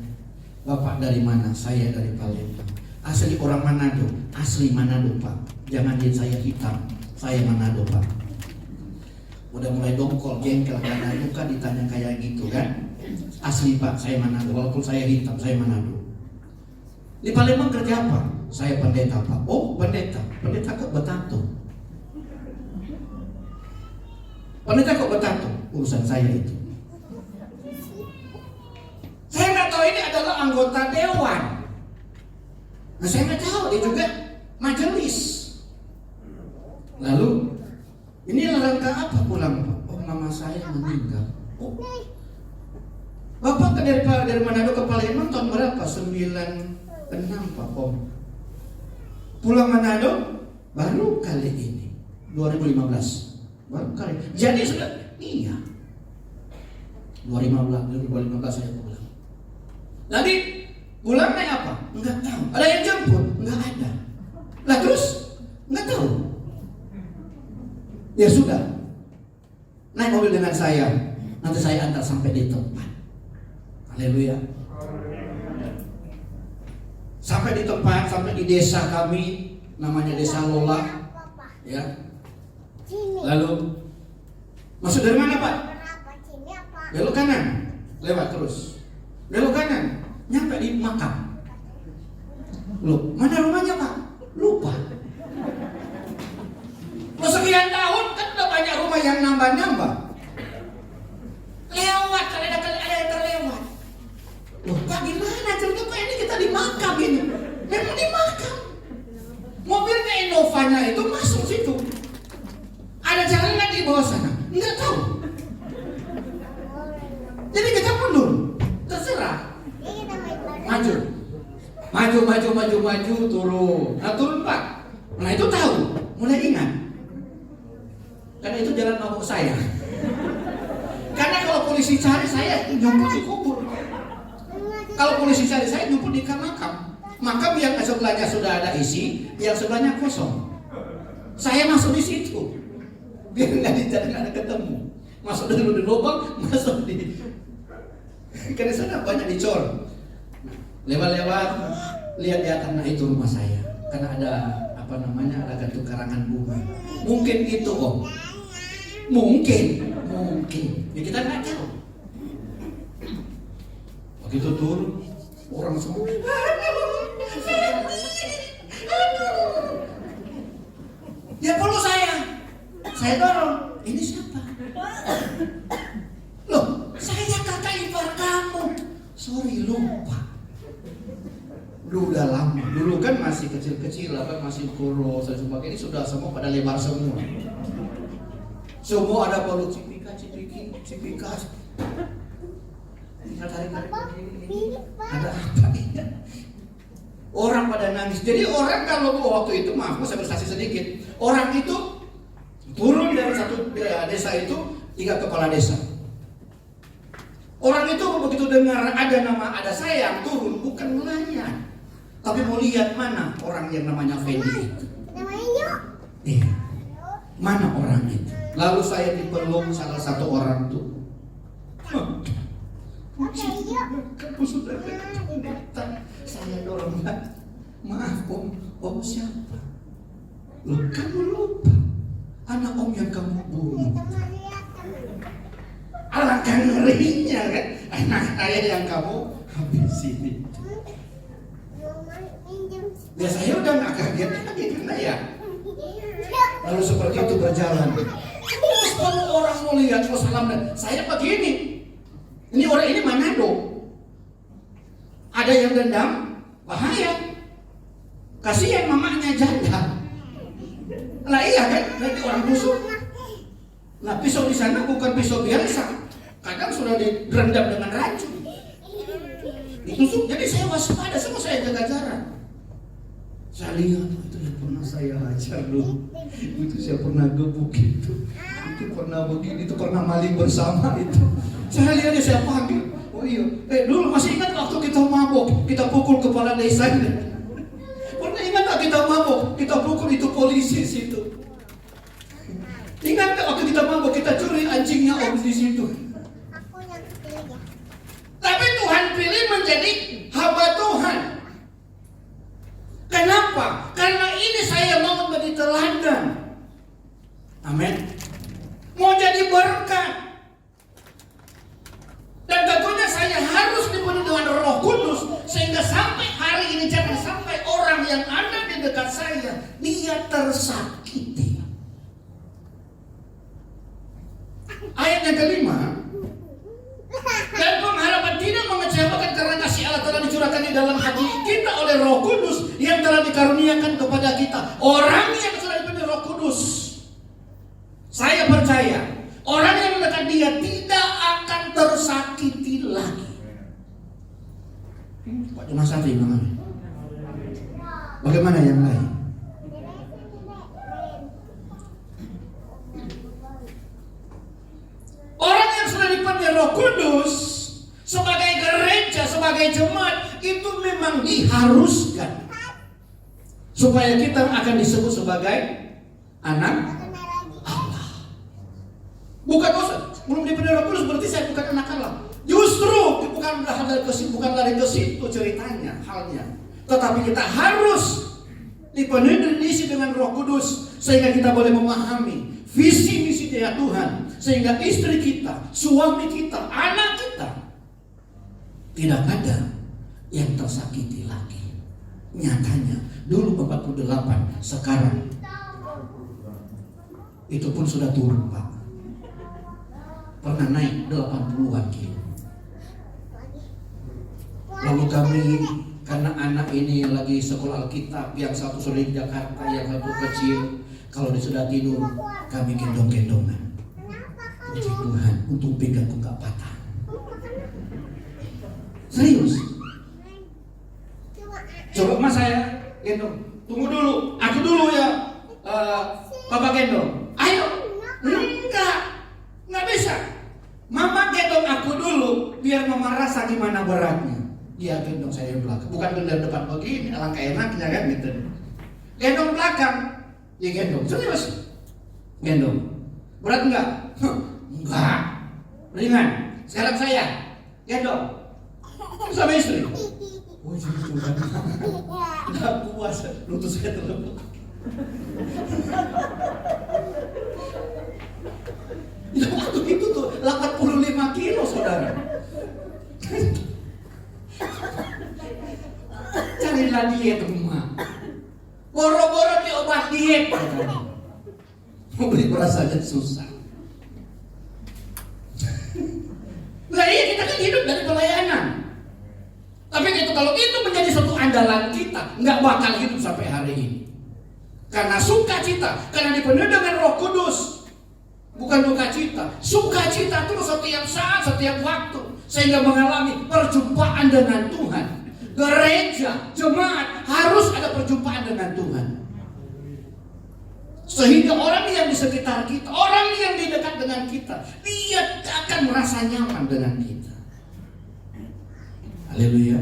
Bapak dari mana? Saya dari Palembang. Asli orang Manado, asli Manado Pak. Jangan lihat saya hitam, saya Manado Pak. Udah mulai dongkol, jengkel karena luka ditanya kayak gitu kan. Asli Pak, saya Manado. Walaupun saya hitam, saya Manado. Di Palembang kerja apa? Saya pendeta Pak. Oh pendeta, pendeta kok betato? Pendeta kok betato? Urusan saya itu. Saya nggak tahu ini adalah anggota dewan. Nah saya nggak tahu dia juga majelis. Lalu ini rangka apa pulang Pak? Oh mama saya meninggal. Oh, Bapak dari Manado ke Palembang tahun berapa? 96 Pak Om. Pulang Manado baru kali ini 2015 baru kali. Jadi sudah iya 2015 saya pulang. Nanti pulang naik apa? Enggak tahu. Ada yang jemput? Enggak ada. Lah terus? Enggak tahu. Ya sudah. Naik mobil dengan saya. Nanti saya antar sampai di tempat. Haleluya. Sampai di tempat, sampai di desa kami, namanya Desa Lola. Ya. Lalu masuk dari mana Pak? Belok kanan. Lewat terus. Belok kanan. Nyampe di makam. Loh, mana rumahnya Pak? Lupa. Sekian tahun kan udah banyak rumah yang nambah-nambah. Lewat, ada yang terlewat. Loh, Pak gimana cerita Pak ini kita di makam ini? Memang di makam. Mobilnya Innovanya itu masuk situ. Ada jalan nggak di bawah sana? Nggak tahu. Jadi kita mundur, terserah. Maju, turun. Nah turun Pak. Nah itu tahu, mulai ingat. Karena itu jalan mabuk saya. Karena kalau polisi cari saya nyumput di kubur. Kalau polisi cari saya nyumput di makam. Makam yang sebelahnya sudah ada isi, yang sebelahnya kosong. Saya masuk di situ. Biar nggak ada ketemu. Masuk dulu di lubang, masuk di. Karena sana banyak dicor. Lewat-lewat, lihat di atas, nah itu rumah saya. Karena ada ada gantung karangan bunga. Mungkin itu Om. Mungkin. Ya kita nggak tahu. Begitu turun, orang semua. Dia peluk saya. Saya dorong. Ini siapa? Loh, saya kakak ipar kamu. Sorry lupa. Udah lama. Dulu kan masih kecil-kecil, masih kurus dan sebagainya. Ini sudah semua pada lebar semua. Semua ada peluk cipika. Ada apa ini? Orang pada nangis. Jadi orang kalau waktu itu, maaf saya bersaksi sedikit, orang itu turun dari satu desa itu 3 kepala desa. Orang itu begitu dengar ada saya yang turun, bukan melayat, tapi mau lihat mana orang yang namanya Fendi itu. Mana orang itu? Lalu saya dipeluk salah satu orang tuh. Kamu sudah datang. Saya dorong, maaf om siapa? Loh, kamu lupa anak om yang kamu bunuh. Alangkah ngerinya kan, anak saya yang kamu habisin. Ya saya udah gak kaget lagi karena ya. Lalu seperti itu berjalan. Terus kalau orang mau lihat mau salam dan saya begini. Ini orang ini Manado. Ada yang dendam, bahaya. Kasihan mamanya janda. Lah iya kan, nanti orang busuk. Nah pisau di sana bukan pisau biasa. Kadang sudah direndam dengan racun. Ditusuk. Jadi saya waspada, saya jaga jarak. Saya lihat itu yang pernah saya ajar dulu. Itu saya pernah gebuk itu pernah begini, itu pernah maling bersama itu. Saya lihat dia, saya panggil. Oh iya, dulu masih ingat waktu kita mabok, kita pukul kepala desa ini. Pernah ingat tak kita mabok, kita pukul itu polisi situ. Ingat tak waktu kita mabok, kita curi anjingnya om di situ. Tapi Tuhan pilih menjadi hamba Tuhan. Kenapa? Karena ini saya mau menjadi teladan. Amin. Mau jadi berkat. Dan tentunya saya harus dipenuhi dengan Roh Kudus sehingga sampai hari ini jangan sampai orang yang ada di dekat saya dia tersakiti. Ayat yang kelima, dan pengharapan tidak mengecewakan karena kasih Allah telah dicurahkan di dalam hati kita oleh Roh Kudus yang telah dikaruniakan kepada kita. Orang yang sudah dipenuhi Roh Kudus, saya percaya orang yang mendekat dia tidak akan tersakiti lagi. Pak cuma satu imam. Bagaimana yang lain? Orang yang sudah dipenuhi Roh Kudus sebagai gereja, sebagai jemaat itu memang diharuskan supaya kita akan disebut sebagai anak Allah. Bukan dosa, belum dipenuhi Roh Kudus berarti saya bukan anak Allah. Justru bukan dari ke situ ceritanya, halnya. Tetapi kita harus dipenuhi diisi dengan Roh Kudus sehingga kita boleh memahami visi misi dia Tuhan, sehingga istri kita, suami kita, anak kita tidak ada yang tersakiti lagi. Nyatanya dulu 48, sekarang itu pun sudah turun Pak. Pernah naik 80-an kilo. Lalu kami, karena anak ini lagi sekolah Alkitab, yang satu sudah di Jakarta, yang satu kecil, kalau dia sudah tidur, kami gendong-gendongan. Puji Tuhan, untuk pinggangku gak patah. Serius. Coba mas saya gendong. Tunggu dulu, aku dulu ya. Papa gendong. Ayo. Nggak bisa. Mama gendong aku dulu, biar mama rasa gimana beratnya. Dia gendong saya di belakang. Bukan gendong depan begini, alangkah enaknya kan gitu. Gendong belakang, dia gendong. Serius. Gendong. Berat enggak? Enggak. Ringan. Sekarang saya gendong. Sama istri. Oh Tuhan. Enggak puas, lutut saya terlebek. Waktu itu tuh 85 kilo saudara. Carilah diet rumah. Boro-boro di obat diet. Mau beli beras aja susah. Nah iya kita kan hidup dari pelayanan. Tapi itu kalau itu menjadi satu andalan kita, nggak bakal hidup sampai hari ini. Karena sukacita, karena dipenuhi dengan Roh Kudus. Bukan dukacita, sukacita terus setiap saat, setiap waktu, sehingga mengalami perjumpaan dengan Tuhan. gereja, jemaat harus ada perjumpaan dengan Tuhan. Sehingga orang yang di sekitar kita, orang yang di dekat dengan kita, dia akan merasa nyaman dengan kita. Haleluya.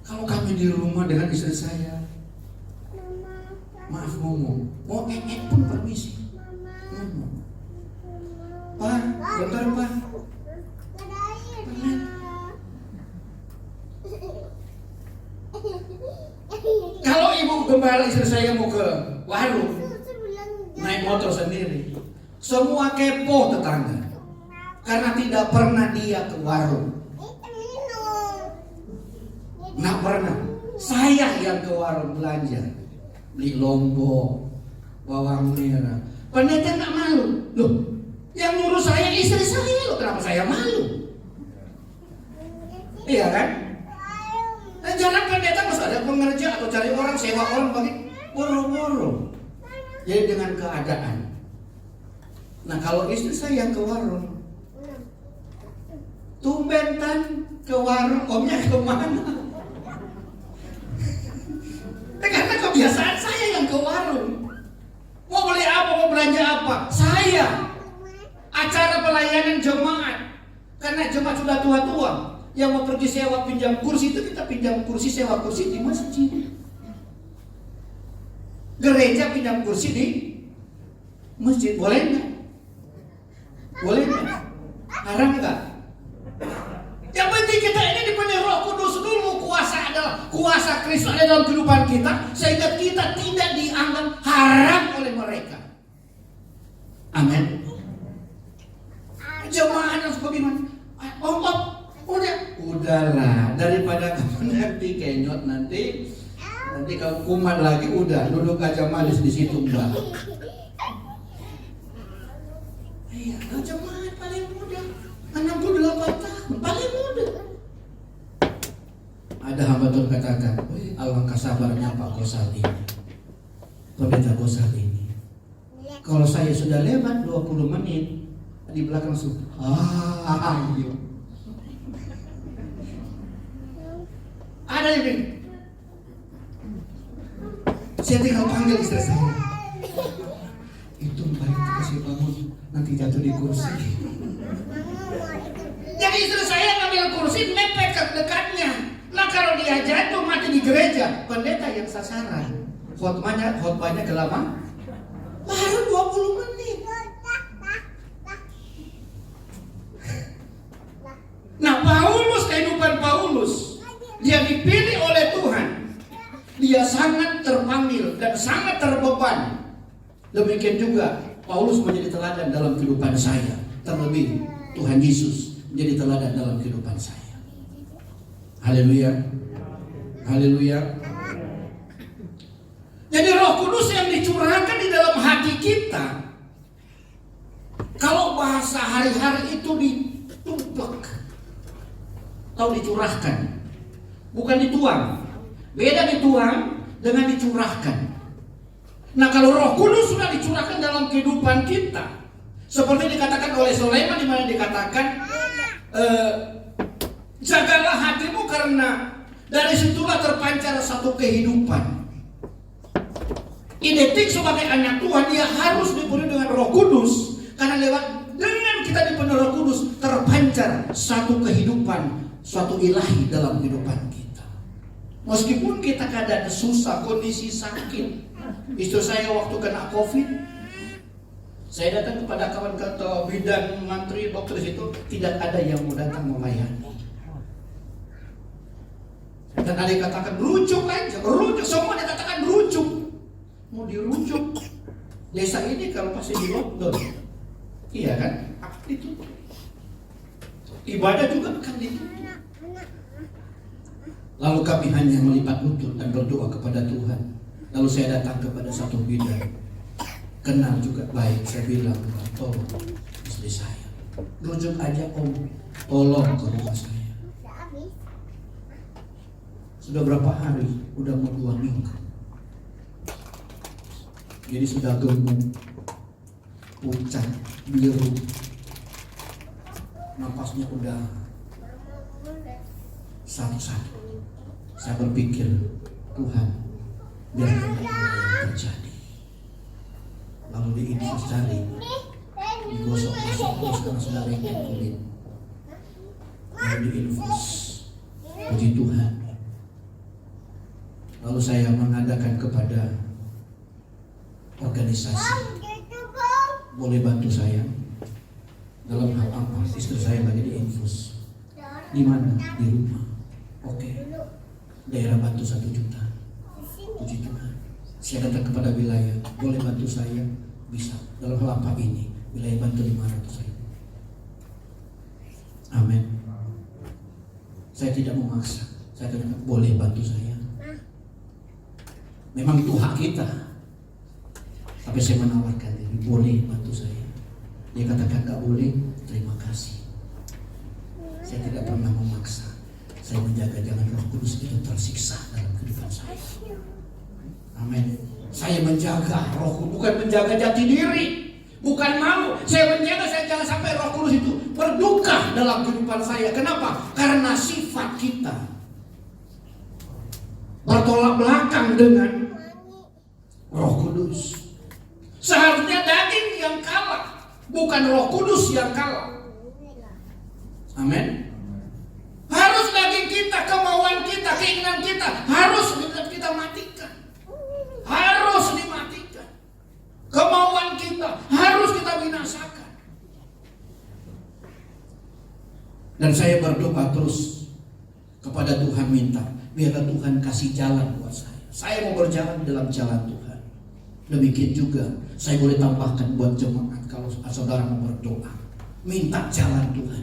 Kalau kami di rumah dengan istri saya, maaf ngomong, mau pun permisi ngomong. Pak, bentar Pak. Kalau ibu gembala istri saya mau ke warung, naik motor sendiri, semua kepo tetangga, karena tidak pernah dia ke warung. Nggak pernah. Saya yang ke warung belanja, beli lombok, bawang merah. Pendeta nggak malu, loh. Yang ngurus saya istri saya, loh. Kenapa saya malu? Iya kan? Dan jangan pendeta harus ada pengerja atau cari orang, sewa orang bagi boro-boro. Jadi dengan keadaan. Nah kalau istri saya yang ke warung, tumbentan ke warung, omnya kemana? Karena kebiasaan saya yang ke warung. Mau beli apa, mau belanja apa, saya. Acara pelayanan jemaat, karena jemaat sudah tua-tua, yang mau pergi sewa pinjam kursi itu kita pinjam kursi, sewa kursi di masjid. Gereja pinjam kursi di masjid, boleh nggak? Boleh nggak? Haram nggak? Yang penting kita ini dipenuhi Roh Kudus dulu. Kuasa adalah kuasa Kristus ada dalam kehidupan kita, sehingga kita tidak dianggap haram oleh mereka. Amin. Jemaah harus bagaimana? Udahlah, daripada kamu nanti kenyot nanti kamu kumat lagi, udah duduk aja malis di situ mbak. Iya, jemaat paling muda 68 tahun, paling muda. Ada hamba Tuhan katakan, alangkah sabarnya Pak Gosal ini, pendeta Gosal ini. Kalau saya sudah lewat 20 menit di belakang langsung, ayo. Ada ini. Saya tinggal panggil istri saya. Itu baik kasih bangun, nanti jatuh di kursi. Jadi istri saya ngambil kursi, mepet ke dekatnya. Nah kalau dia jatuh mati di gereja, pendeta yang sasaran. Khotbahnya kelama, baru 20 menit. Nah Paulus, kehidupan Paulus, dia dipilih oleh Tuhan. Dia sangat terpanggil dan sangat terbeban. Demikian juga Paulus menjadi teladan dalam kehidupan saya. Terlebih Tuhan Yesus menjadi teladan dalam kehidupan saya. Haleluya. Haleluya. Jadi Roh Kudus yang dicurahkan di dalam hati kita, kalau bahasa hari-hari itu ditumpuk atau dicurahkan, bukan dituang. Beda dituang dengan dicurahkan. Nah kalau Roh Kudus sudah dicurahkan dalam kehidupan kita, seperti dikatakan oleh Sulaiman, di mana dikatakan jagalah hatimu karena dari situlah terpancar satu kehidupan. Identik sebagai anak Tuhan, dia harus dipenuhi dengan Roh Kudus, karena dengan kita dipenuhi Roh Kudus terpancar satu kehidupan, suatu ilahi dalam kehidupan kita. Meskipun kita keadaan susah, kondisi sakit. Istri saya waktu kena COVID, saya datang kepada kawan ketua bidan mantri dokter situ, tidak ada yang mau datang melayani. Dan ada yang katakan rujuk aja, rujuk, semua dikatakan rujuk. Mau dirujuk. Desa ini kalau pasti di lockdown. Iya kan? Itu. Ibadah juga akan ditutup. Lalu kami hanya melipat lutut dan berdoa kepada Tuhan. Lalu saya datang kepada satu bidan, kenal juga baik. Saya bilang, tolong istri saya, rujuk aja om, tolong ke rumah saya. Sudah berapa hari? Udah mau 2 minggu. Jadi sudah gemuk, pucat, biru, napasnya udah satu-satu. Saya berpikir, Tuhan, biarkan yang terjadi. Lalu diinfus cari, digosok-gosok terus karena sudah lengket kulit. Lalu diinfus, puji Tuhan. Lalu saya mengadakan kepada organisasi, boleh bantu saya dalam hal apa? Istri saya lagi diinfus. Di mana? Di rumah. Oke. Daerah bantu 1 juta. Puji Tuhan. Saya datang kepada wilayah, boleh bantu saya? Bisa. Dalam hal apa ini? Wilayah bantu 500 ribu. Amin. Saya tidak memaksa. Saya katakan boleh bantu saya. Memang itu hak kita. Tapi saya menawarkan diri, boleh bantu saya. Dia katakan gak boleh, terima kasih. Saya tidak pernah memaksa. Saya menjaga jangan Roh Kudus itu tersiksa dalam kehidupan saya. Amin. Saya menjaga Roh Kudus, bukan menjaga jati diri, bukan mau. Saya menjaga, saya jangan sampai Roh Kudus itu berduka dalam kehidupan saya. Kenapa? Karena sifat kita bertolak belakang dengan Roh Kudus. Seharusnya daging yang kalah, bukan Roh Kudus yang kalah. Amin. Harus daging kita, kemauan kita, keinginan kita harus kita matikan. Harus dimatikan. Kemauan kita harus kita binasakan. Dan saya berdoa terus kepada Tuhan, minta biarlah Tuhan kasih jalan buat saya. Saya mau berjalan dalam jalan Tuhan. Demikian juga saya boleh tambahkan buat jemaat, kalau saudara mau berdoa, minta jalan Tuhan.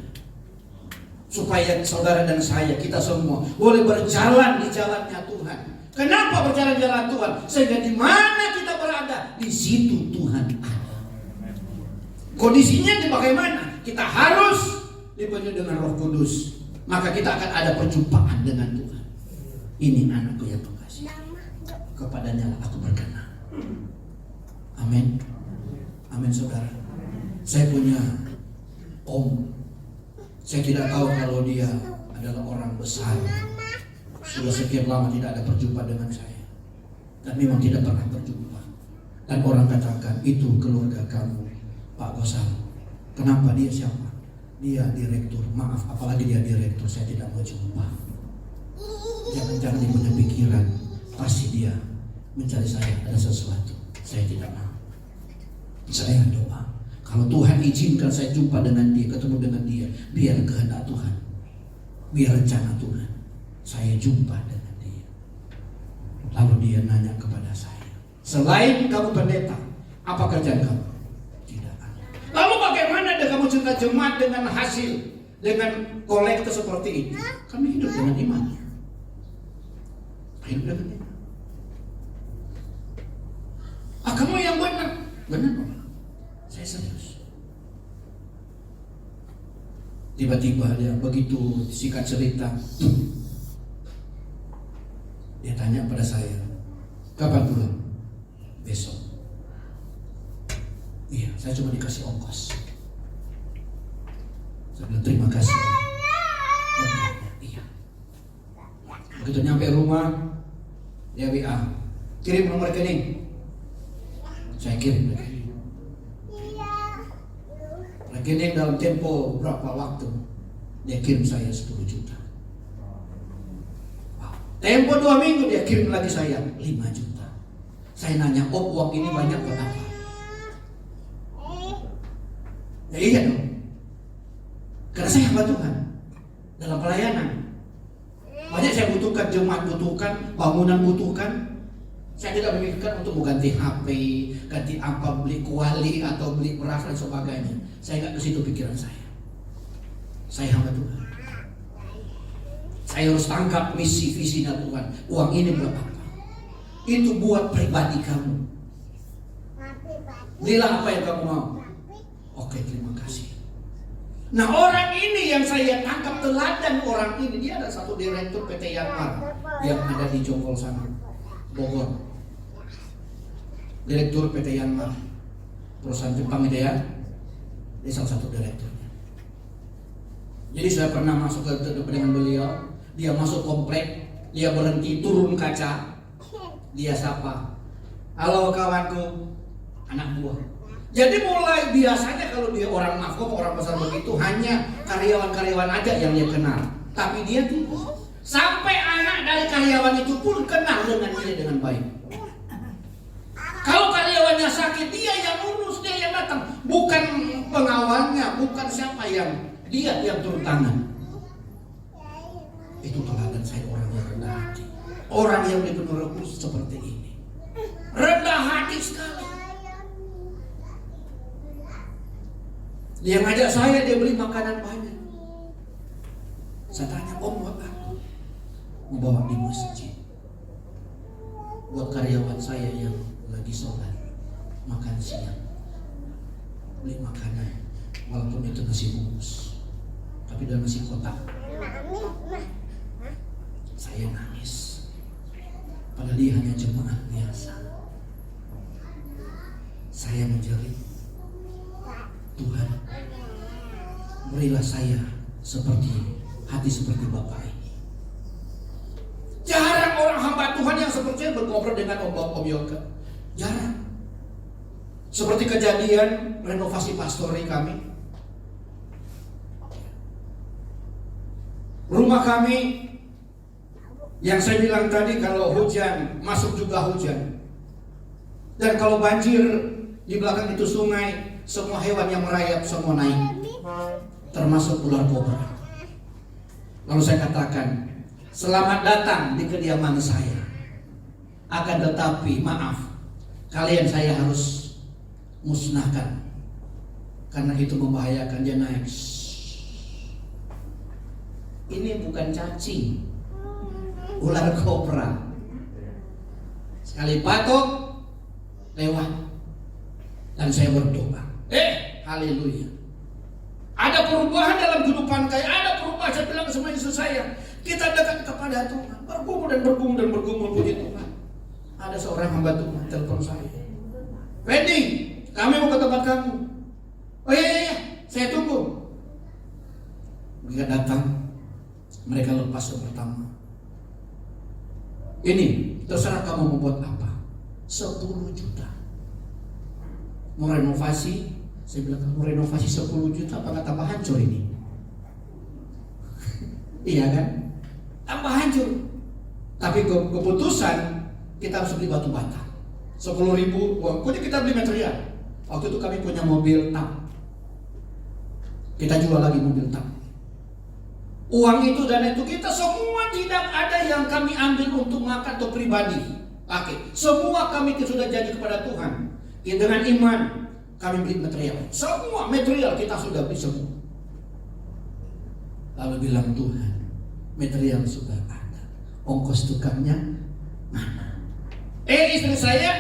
Supaya saudara dan saya, kita semua boleh berjalan di jalannya Tuhan. Kenapa berjalan jalan Tuhan? Sehingga di mana kita berada, di situ Tuhan ada. Kondisinya di bagaimana? Kita harus dipenuhi dengan Roh Kudus. Maka kita akan ada perjumpaan dengan Tuhan. Ini anakku yang kekasih, kepadanya aku berkenan. Amin. Amin saudara. Saya punya om. Saya tidak tahu kalau dia adalah orang besar. Sudah sekian lama tidak ada perjumpaan dengan saya. Dan memang tidak pernah berjumpa. Dan orang katakan, itu keluarga kamu, Pak Gosal. Kenapa? Dia siapa? Dia direktur. Maaf, apalagi dia direktur, saya tidak mau jumpa. Jangan-jangan dia punya pikiran, pasti dia mencari saya ada sesuatu. Saya tidak mau. Saya doa, kalau Tuhan izinkan saya jumpa dengan dia, ketemu dengan dia, biar kehendak Tuhan, biar rencana Tuhan, saya jumpa dengan dia. Lalu dia nanya kepada saya, selain kamu pendeta, apa kerjaan kamu? Tidak ada. Lalu bagaimana kamu cerita jemaat dengan hasil, dengan kolektor seperti ini? Kami hidup dengan iman. Hidup dengan iman. Kamu yang benar. Benar Pak. Saya serius. Tiba-tiba dia begitu singkat cerita, dia tanya pada saya, kapan pulang? Besok. Iya, saya cuma dikasih ongkos. Saya bilang terima kasih. Iya. Begitu nyampe rumah, dia WA, kirim nomor rekening. Saya kirim rekening dalam tempo berapa waktu, dia kirim saya 10 juta. Tempo 2 minggu dia kirim lagi saya 5 juta. Saya nanya, uang ini banyak buat apa? Ya iya dong, karena saya hamba Tuhan dalam pelayanan. Banyak saya butuhkan, jemaat butuhkan, bangunan butuhkan. Saya tidak memikirkan untuk mengganti HP, ganti apa, beli kuali atau beli beras dan sebagainya. Saya nggak ke situ pikiran saya. Saya hamba Tuhan. Saya harus tangkap misi visinya Tuhan. Uang ini buat apa? Itu buat pribadi kamu. Belilah apa yang kamu mau. Oke, terima kasih. Nah, orang ini yang saya tangkap teladan orang ini, dia ada satu direktur PT Yanmar yang ada di Jonggol sana, Bogor. Direktur PT Yanmar, perusahaan Jepang itu ya, dia salah satu direkturnya. Jadi saya pernah masuk ke dengan beliau, Dia masuk komplek, dia berhenti, turun kaca, dia sapa, halo kawanku, anak buah. Jadi mulai biasanya kalau dia orang Mafkom, orang besar begitu, hanya karyawan-karyawan aja yang dia kenal. Tapi dia tidak. Sampai anak dari karyawan itu pun kenal dengan dia dengan baik. Kalau karyawannya sakit, dia yang urus, dia yang datang. Bukan pengawalnya, bukan siapa yang, dia yang turun tangan. Itu teladan saya, orang yang rendah hati. Orang yang dipenuhi Roh Kudus seperti ini. Rendah hati sekali. Dia ngajak saya, dia beli makanan banyak. Saya tanya, om buat apa? Mau bawa di masjid. Buat karyawan saya yang lagi sholat, makan siang. Beli makanan, walaupun itu nasi bungkus, tapi dalam nasi kotak. Saya nangis. Padahal dia hanya jemaat biasa. Saya menjerit, Tuhan, berilah saya hati seperti Bapak ini. Jarang orang hamba Tuhan yang seperti berkobrol dengan om yoga. Jarang. Seperti kejadian renovasi pastori kami. Rumah kami yang saya bilang tadi, kalau hujan masuk juga hujan. Dan kalau banjir di belakang itu sungai, semua hewan yang merayap semua naik, termasuk ular kobra. Lalu saya katakan, selamat datang di kediaman saya. Akan tetapi maaf, kalian saya harus musnahkan, karena itu membahayakan. Dia naik. Ini bukan cacing, ular kobra. Sekali patok lewat, dan saya berdoa, haleluya. Ada perubahan dalam kehidupan saya, ada perubahan. Saya bilang sama istri saya, kita dekat kepada Tuhan, bergumul puji Tuhan. Ada seorang hamba Tuhan telepon saya, Wendy, kami mau ke tempat kamu. Oh iya, saya tunggu. Mereka datang, mereka lepas yang pertama. Ini, terserah kamu mau buat apa. 10 juta. Mau renovasi, saya bilang, kamu renovasi 10 juta apa nggak tambah hancur ini? Iya kan? Tambah hancur. Tapi keputusan kita harus beli batu bata. 10.000 uang. Pokoknya kita beli material. Waktu itu kami punya mobil tap. Kita jual lagi mobil tap. Uang itu dan itu kita semua tidak ada yang kami ambil untuk makan atau pribadi. Pakai. Semua kami sudah janji kepada Tuhan. Dengan iman kami beli material. Semua material kita sudah beli semua. Lalu bilang, Tuhan, material sudah ada, ongkos tukangnya mana? Istri saya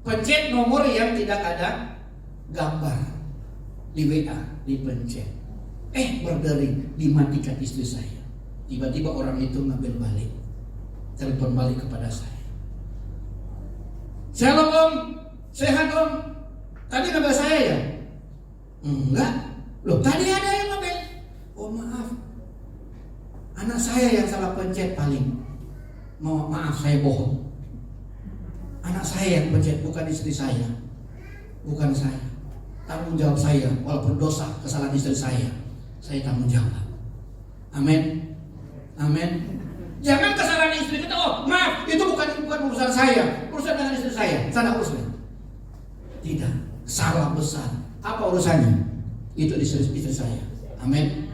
pencet nomor yang tidak ada gambar di WA, dipencet. Berdering, dimatikan istri saya. Tiba-tiba orang itu ngambil balik, telepon balik kepada saya. Shalom om, sehat om. Tadi ngambil saya ya? Enggak. Loh, tadi ada yang ngambil. Oh maaf, anak saya yang salah pencet paling. Maaf, saya bohong. Anak saya yang pencet, bukan istri saya. Bukan saya. Tanggung jawab saya, walaupun dosa, kesalahan istri saya tanggung jawab. Amin. Amin. Jangan kesalahan istri kita, maaf, itu bukan urusan saya, urusan dengan istri saya, sana urusnya. Tidak, salah besar. Apa urusannya? Itu istri saya. Amin.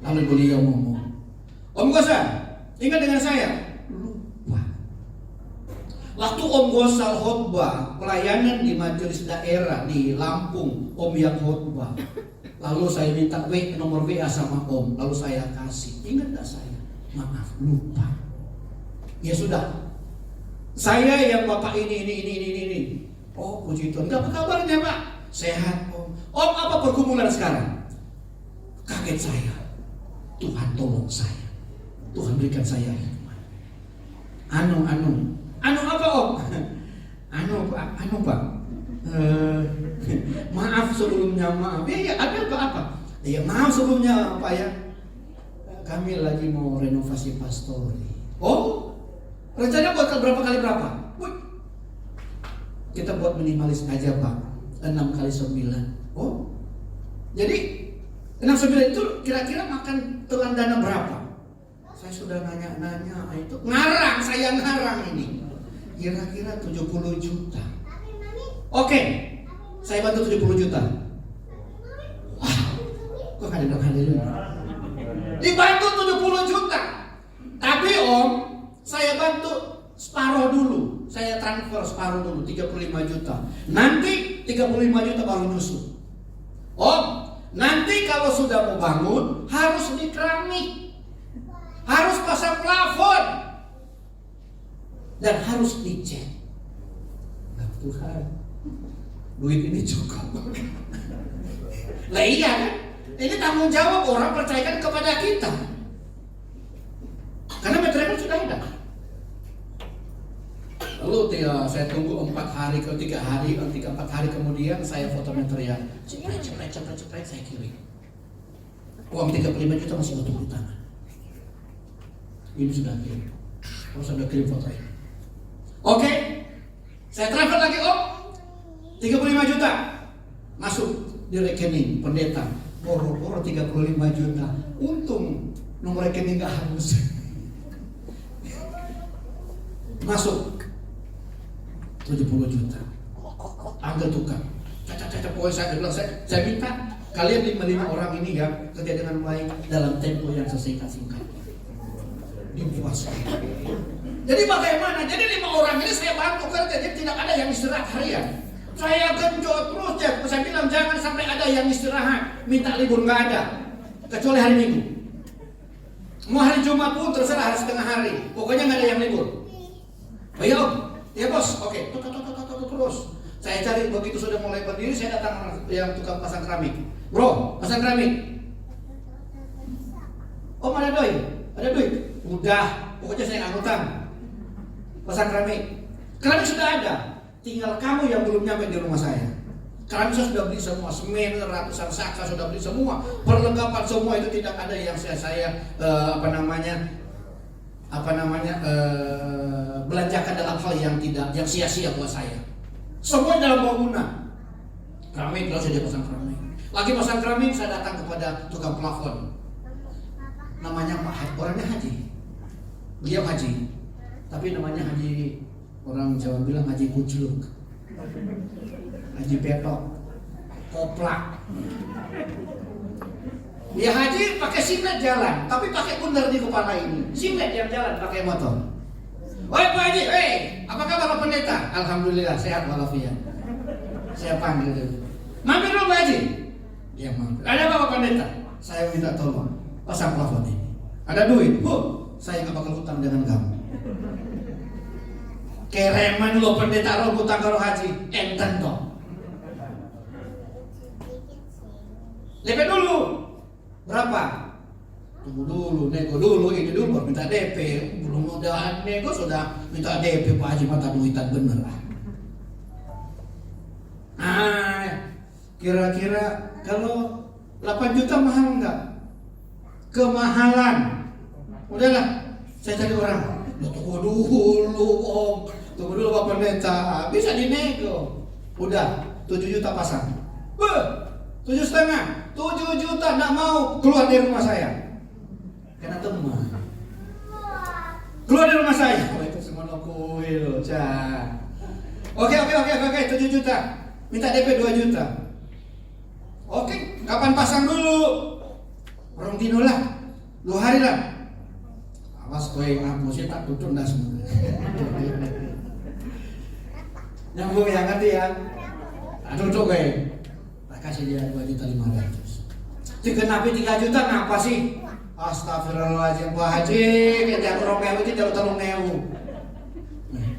Lalu beliau ngomong, Om Gosal, ingat dengan saya? Lupa. Waktu Om Gosal khotbah pelayanan di majelis daerah di Lampung, Om yang khotbah. Lalu saya minta nomor WA sama Om, lalu saya kasih. Ingat gak saya? Maaf, lupa. Ya sudah. Saya yang Bapak ini. Oh, puji Tuhan. Gak apa kabarnya Pak? Sehat Om. Om, apa pergumulan sekarang? Kaget saya. Tuhan tolong saya. Tuhan berikan saya hikmat. Anu apa Om? Anu Pak. Maaf sebelumnya, maaf. Ya ada apa? Ya maaf sebelumnya Pak ya. Kami kami lagi mau renovasi pastori. Oh, rencana buat berapa kali berapa? Wih, kita buat minimalis aja Pak, 6 kali 9. Oh, jadi 6 9 itu kira-kira makan telan dana berapa? Saya sudah nanya-nanya, itu ngarang, saya ngarang ini. Kira-kira 70 juta. Oke, saya bantu 70 juta. Kok ada bilang haleluya? Dibantu 70 juta. Tapi Om, saya bantu separuh dulu. Saya transfer separuh dulu, 35 juta. Nanti 35 juta baru nyusul. Om, nanti kalau sudah mau bangun harus di keramik. Harus pasang plafon. Dan harus dicat. Nah, Tuhan, duit ini cukup. Lah iya kan? Ini tanggung jawab orang percayakan kepada kita. Karena material sudah ada. Lalu saya tunggu 4 hari ke 3 hari, 3-4 hari kemudian saya foto material. Cepret, saya kirim. Uang 35 juta masih utuh di tangan. Ini sudah kirim. Terus sudah kirim foto ini. Oke. Saya transfer lagi Om. 35 juta. Masuk di rekening pendeta. Boro-boro 35 juta. Untung nomor rekening gak harus. Masuk 70 juta. Ambil tukang. Caca-caca pokoknya saya bilang saya minta kalian 5 orang ini ya kerja dengan baik dalam tempo yang sesingkat-singkat. Dipuaskan. Jadi bagaimana? Jadi 5 orang ini saya bantu kerja, jadi tidak ada yang istirahat harian. Saya genjot terus ya, saya bilang jangan sampai ada yang istirahat, minta libur nggak ada, kecuali hari Minggu. Mau hari Jumat pun terserah hari setengah hari, pokoknya nggak ada yang libur. Ayo, ya bos, oke, terus. Saya cari begitu sudah mulai berdiri, saya datang yang tukang pasang keramik. Bro, pasang keramik. Om ada duit? Udah, pokoknya saya nggak ngutang. Pasang keramik. Keramik sudah ada. Tinggal kamu yang belum nyampe di rumah saya. Keramik saya sudah beli semua, semen, ratusan saksa sudah beli semua, perlengkapan semua itu tidak ada yang saya belanjakan dalam hal yang sia-sia buat saya. Semua dalam bangunan. Keramik kalau saya pasang keramik. Lagi pasang keramik saya datang kepada tukang plafon. Namanya Pak Haji, orangnya Haji. Dia Haji. Tapi namanya Haji, orang Jawa bilang Haji Kucluk, Haji Petok, Koplak. Ya Haji pakai singlet jalan, tapi pakai bundar di kepala ini. Singlet yang jalan pakai motor. Woi Pak Haji, apa kabar Pak Pendeta? Alhamdulillah sehat walafiat. Saya panggil dulu. Mampir dulu Pak Haji. Dia mampir. Ada apa Pak Pendeta? Saya minta tolong pasang plafon ini. Ada duit? Saya nggak bakal hutang dengan kamu. Kereman lo pendeta lo hutang karo Haji, enten toh. DP dulu. Berapa? Tunggu dulu, nego dulu, ini dulu baru minta DP. Belum udah nego sudah minta DP, Pak Haji mata duitan bener lah. Kira-kira kalau 8 juta mahal enggak? Kemahalan. Udahlah, saya cari orang. Tunggu dulu Om, tunggu dulu Pak Pendeta, bisa dinego. Udah, 7 juta pasang. 7,5, 7 juta nggak mau keluar dari rumah saya. Karena teman. Keluar dari rumah saya. Oh itu semua kuil, cah. Oke, 7 juta. Minta DP 2 juta. Oke, kapan pasang dulu? Orang dino lah, 2 hari lah. Awas kowe ngapusi tak tutur ndas semua. Nyambung ya, ngerti ya? Tutup kowe. Tak kasih dia 2.500.000. Digenapi 3 juta ngapa sih? Astagfirullahaladzim Pak Haji, kita kurang ewu itu jauh tolong ewu.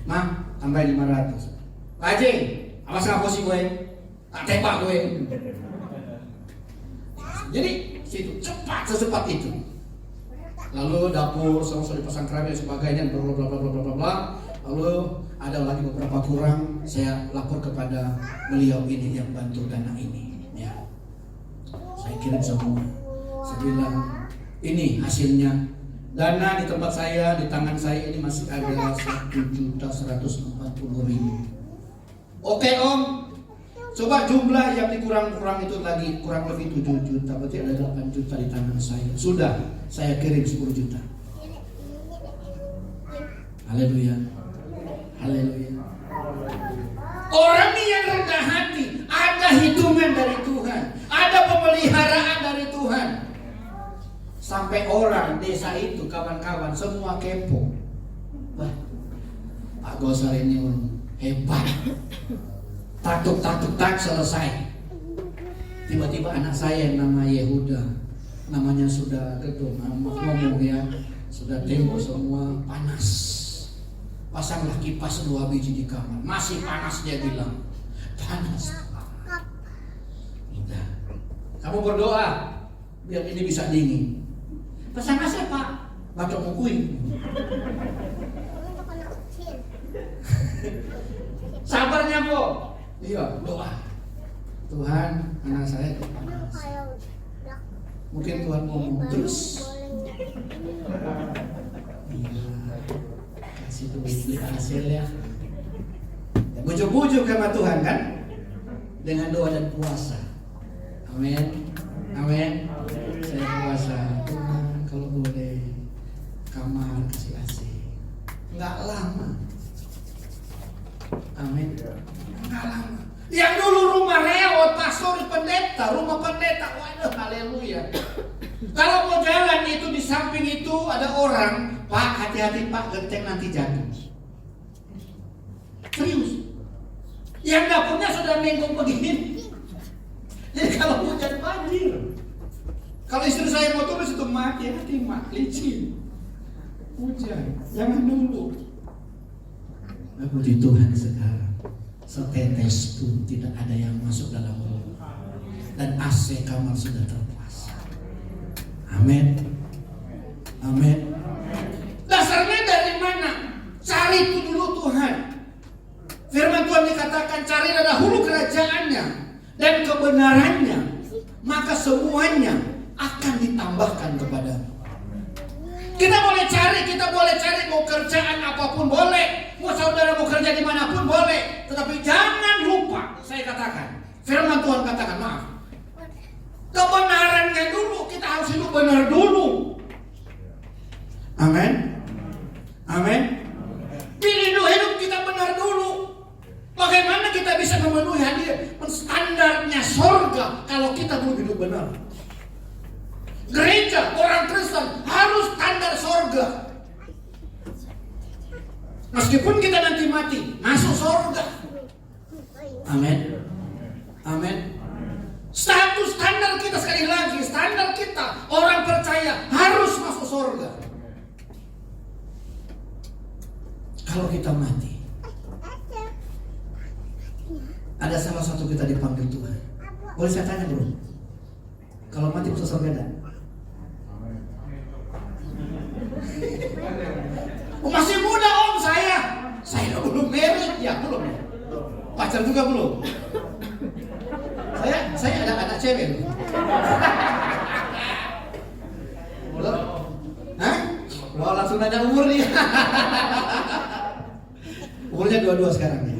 Mah, tambah 500. Pak Haji, awas ngapusi kowe. Tak tembak kowe. Jadi situ cepat secepat itu. Lalu dapur sama dipasang keramik dan sebagainya, bla bla bla. Lalu ada lagi beberapa kurang, saya lapor kepada beliau ini yang bantu dana ini. Ya, saya kirim semua. Saya bilang Ini hasilnya. Dana di tempat saya, di tangan saya ini masih ada 1.140.000. Oke Om, coba jumlah yang dikurang-kurang itu lagi, kurang lebih 7 juta, berarti ada 8 juta di tangan saya. Sudah, saya kirim 10 juta. Haleluya. Haleluya. Orang yang rendah hati, ada hitungan dari Tuhan, ada pemeliharaan dari Tuhan. Sampai orang desa itu, kawan-kawan semua kepo. Wah, Pak Gosar ini hebat. Tatuk-tatuk tak selesai. Tiba-tiba anak saya yang nama Yehuda, namanya sudah gedung, ngomong ya, sudah tembok semua panas. Pasanglah kipas 2 biji di kamar, masih panas dia bilang. Panas. Udah. Kamu berdoa biar ini bisa dingin. Pasang AC Pak, baca bukuin. Sabarnya Bu. Iya, doa. Tuhan, anak saya panas. Mungkin Tuhan ngomong terus. Kasih duit beli hasil ya. Bujuk-bujuk sama Tuhan kan? Dengan doa dan puasa. Amin. Amin. Saya puasa. Tuhan, kalau boleh kamar kasih AC. Enggak lama. Amin. Enggak lama. Yang dulu rumah reot, pastor, pendeta, rumah pendeta. Waduh, haleluya. Kalau mau jalan itu di samping itu ada orang, Pak, hati-hati Pak, genteng nanti jatuh. Serius. Yang dapurnya sudah mengkung begini. Jadi kalau hujan banjir. Kalau istri saya mau tulis itu mati, hati mak, licin. Hujan, jangan dulu. Nah, puji Tuhan sekarang, setetes pun tidak ada yang masuk dalam rumah. Dan AC kamar sudah terpasang. Amin. Amin. Dasarnya dari mana? Cari itu dulu Tuhan. Firman Tuhan dikatakan, carilah dahulu kerajaannya dan kebenarannya, maka semuanya akan ditambahkan kepadamu. Kita boleh cari mau kerjaan apapun boleh, mau saudara mau kerja dimanapun boleh, tetapi jangan lupa, saya katakan, firman Tuhan katakan, maaf, kebenarannya dulu, kita harus hidup benar dulu. Amin. Amin. Pilih hidup kita benar dulu. Bagaimana kita bisa memenuhi standarnya sorga kalau kita belum hidup benar? Gereja, orang Kristen harus standar sorga. Meskipun kita nanti mati, masuk sorga. Amin. Amin. Status standar kita, sekali lagi, standar kita orang percaya harus masuk sorga. Kalau kita mati, ada salah satu kita dipanggil Tuhan. Boleh saya tanya bro? Kalau mati masuk surga enggak? Oh, masih muda om saya. Saya belum married ya, belum. Pacar juga belum. Saya ada anak cewek. Belum? Hah? Lo langsung nanya umur nih. Umurnya 22 sekarang ya.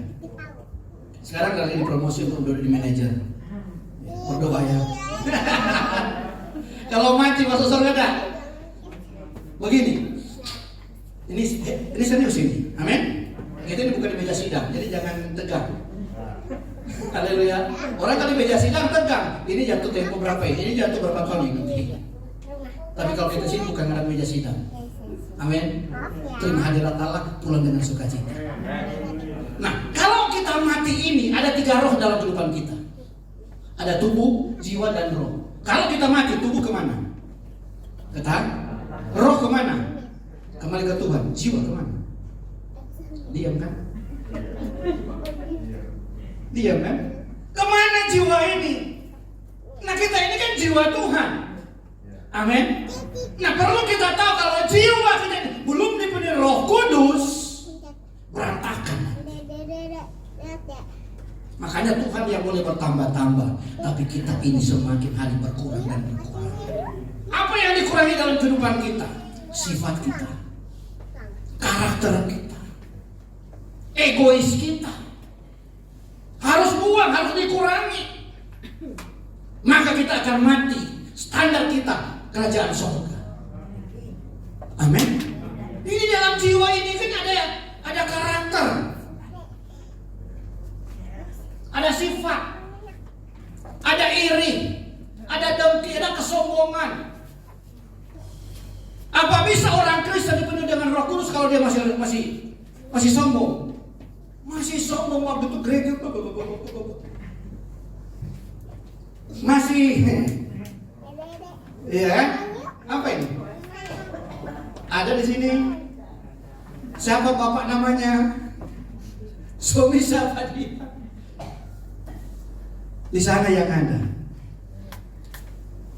Sekarang lagi dipromosi untuk jadi manajer. Berdoa ya. Kalau mati masuk surga enggak? Begini. Ini serius ini. Amin. Kita ini bukan di meja sidang, jadi jangan tegang. Haleluya. Orang kalau di meja sidang tegang. Ini jatuh tempo berapa ini? Ini jatuh berapa kali nanti. Tapi kalau kita sini bukan ada meja sidang. Amin. Terima hadirat Allah, pulang dengan sukacita. Nah, kalau kita mati ini ada 3 roh dalam kehidupan kita. Ada tubuh, jiwa, dan roh. Kalau kita mati, tubuh kemana? Ketahan? Roh kemana? Kembali ke Tuhan. Jiwa kemana? Diam kan? Diam kan? Kemana jiwa ini? Nah, kita ini kan jiwa Tuhan. Amin. Nah, perlu kita tahu kalau jiwa kita ini belum dipenuhi Roh Kudus, berantakan. Makanya Tuhan yang boleh bertambah-tambah, tapi kita ini semakin hari berkurang dan berkurang. Apa yang dikurangi dalam kehidupan kita? Sifat kita, karakter kita, egois kita. Harus buang, harus dikurangi. Maka kita akan mati. Standar kita kerajaan surga. Amin. Ini dalam jiwa ini kan ada karakter, ada sifat, ada iri, ada dengki, ada kesombongan. Apa bisa orang Kristen dipenuhi dengan Roh Kudus kalau dia masih sombong? Masih sombong waktu itu gereja masih ya, apa ini? Ada di sini. Siapa bapak namanya? Suami siapa dia? Di sana yang ada.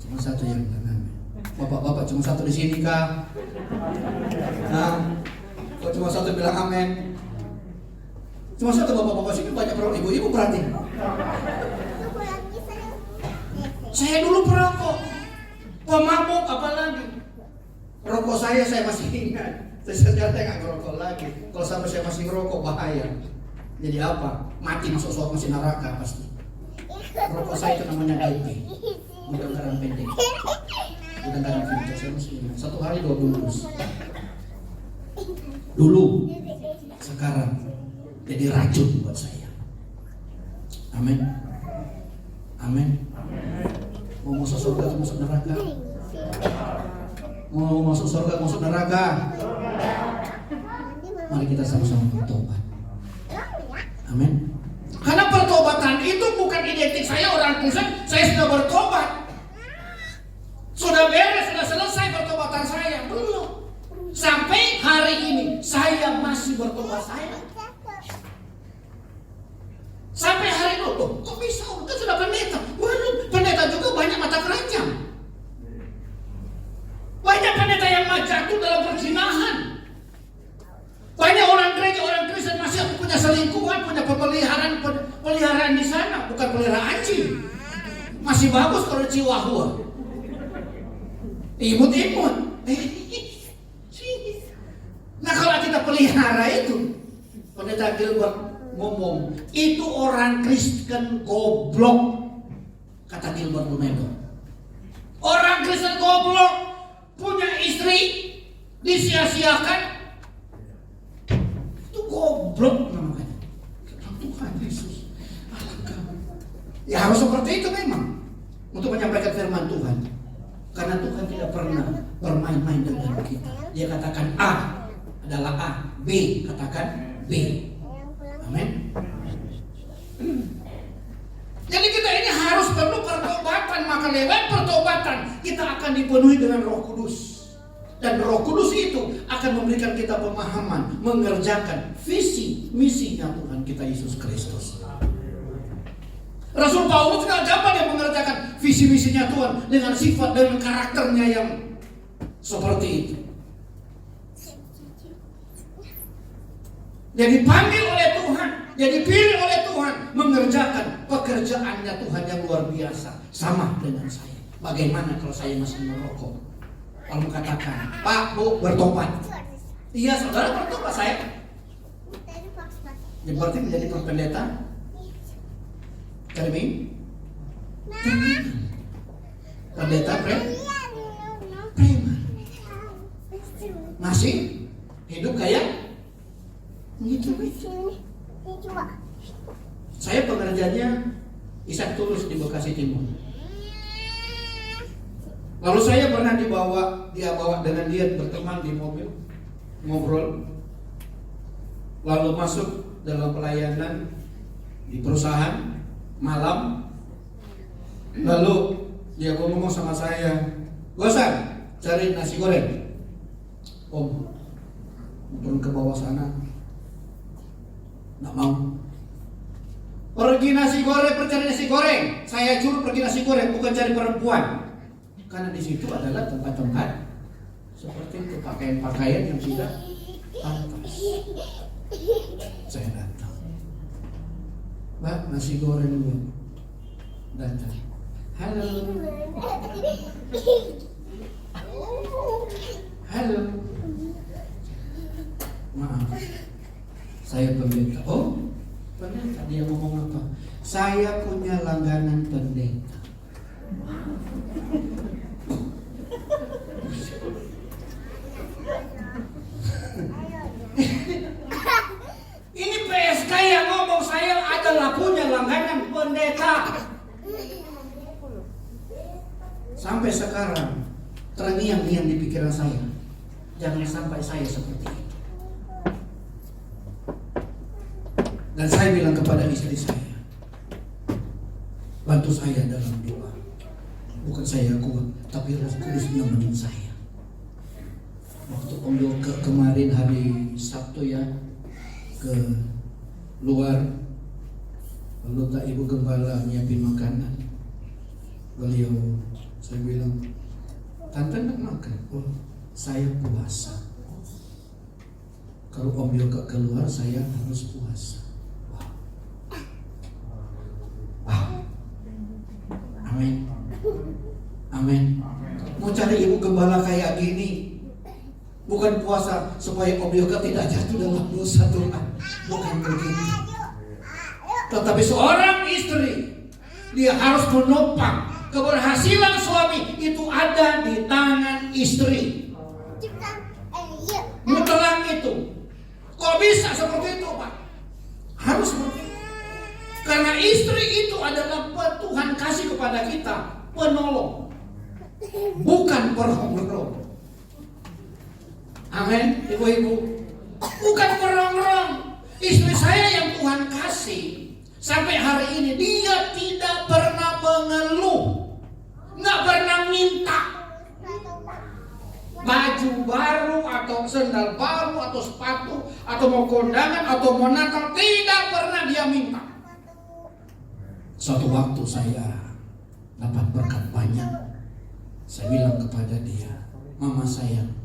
Cuma satu yang ada. Bapak-bapak cuma satu di sini kah? Nah, kok cuma satu bilang amin? Cuma satu bapak-bapak sini, banyak perokok, ibu-ibu berarti. Saya dulu perokok, pemabuk apalagi. Rokok saya masih ingat. Saya nggak ngerokok lagi. Kalau sampai saya masih ngerokok bahaya. Jadi apa? Mati masuk surga, masih neraka pasti. Rokok saya itu namanya IP, bukan garam pendek, bukan garam filter. Saya masih ingat. 1 hari 2 bungkus. Dulu, sekarang jadi racun buat saya. Amin. Amin. Mau masuk surga atau masuk neraka? Mau masuk surga atau masuk neraka? Mari kita sama-sama bertobat. Amin. Karena pertobatan itu bukan identik saya orang Kristen, saya sudah bertobat. Sudah beres, sudah selesai pertobatan saya. Belum. Sampai hari ini saya masih bertobat saya. Sampai hari itu, kok bisa? Kan sudah pendeta. Belum. Pendeta juga banyak mata keranjang. Banyak pendeta yang jatuh dalam perzinahan. Banyak orang gereja, orang Kristen masih punya selingkuhan, punya peliharaan di sana, bukan peliharaan anjing. Masih bagus kalau chihuahua. Imut-imut. Nah kalau kita pelihara itu, pendeta Gilbert ngomong, itu orang Kristen goblok, kata Gilbert Lumendo. Orang Kristen goblok, punya istri disia-siakan, itu goblok namanya. Tuhan Yesus, alangkah. Ya harus seperti itu memang untuk menyampaikan firman Tuhan. Karena Tuhan tidak pernah bermain-main dengan kita. Dia katakan A adalah A, B katakan B. Amin. Jadi kita ini harus perlu pertobatan. Maka lewat pertobatan kita akan dipenuhi dengan Roh Kudus. Dan Roh Kudus itu akan memberikan kita pemahaman, mengerjakan visi misinya Tuhan kita Yesus Kristus. Rasul Paulus tidak gampang dia mengerjakan visi misinya Tuhan dengan sifat dan karakternya yang seperti itu. Dia dipanggil oleh Tuhan, dia dipilih oleh Tuhan mengerjakan pekerjaannya Tuhan yang luar biasa. Sama dengan saya. Bagaimana kalau saya masih merokok? Kalau mengatakan, Pak, Bu, bertobat. Iya, saudara bertobat saya. Ya, berarti menjadi pendeta. Termin? Pendeta preman. Masih hidup kayak begitu. Saya pengerjanya Ishak Tulus di Bekasi Timur. Lalu saya pernah dia bawa dengan dia berteman di mobil, ngobrol. Lalu masuk dalam pelayanan di perusahaan malam. Lalu dia ngomong sama saya, "Gosan, cari nasi goreng." Om, turun ke bawah sana. Nggak mau. Pergi nasi goreng, pergi nasi goreng. Saya suruh pergi nasi goreng, bukan cari perempuan. Karena di situ adalah tempat-tempat seperti itu, pakaian-pakaian yang tidak pantas. Saya datang, Mbak, nasi goreng dulu. Datang, halo. Halo. Maaf. Saya pendeta. Oh, pendeta, dia ngomong apa? Saya punya langganan pendeta. Ini PSK yang ngomong saya adalah punya langganan pendeta. Sampai sekarang terngiang-ngiang di pikiran saya, jangan sampai saya seperti itu. Dan saya bilang kepada istri saya, bantu saya dalam doa. Bukan saya kuat, tapi Roh Kudus nemenin saya. Waktu Om Yoga kemarin hari Sabtu ya, ke luar, lalu tak Ibu Gembala nyiapin makanan. Beliau, saya bilang, Tante nak makan? Oh, saya puasa. Kalau Om Yoga keluar, saya harus puasa. Wow. Amin. Amin. Mau cari ibu gembala kayak gini, bukan puasa supaya Om Yoga tidak jatuh dalam dosa Tuhan. Bukan begitu. Tetapi seorang istri, dia harus menopang keberhasilan suami itu ada di tangan istri. Mutlak itu. Kok bisa seperti itu, Pak? Harus seperti itu. Karena istri itu adalah Tuhan kasih kepada kita penolong, bukan perongrong. Amin, ibu-ibu. Bukan perongrong. Istri saya yang Tuhan kasih sampai hari ini, dia tidak pernah mengeluh, nggak pernah minta baju baru atau sendal baru atau sepatu atau mau kondangan atau mau Natal, tidak pernah dia minta. Suatu waktu saya dapat berkat banyak, saya bilang kepada dia, Mama sayang,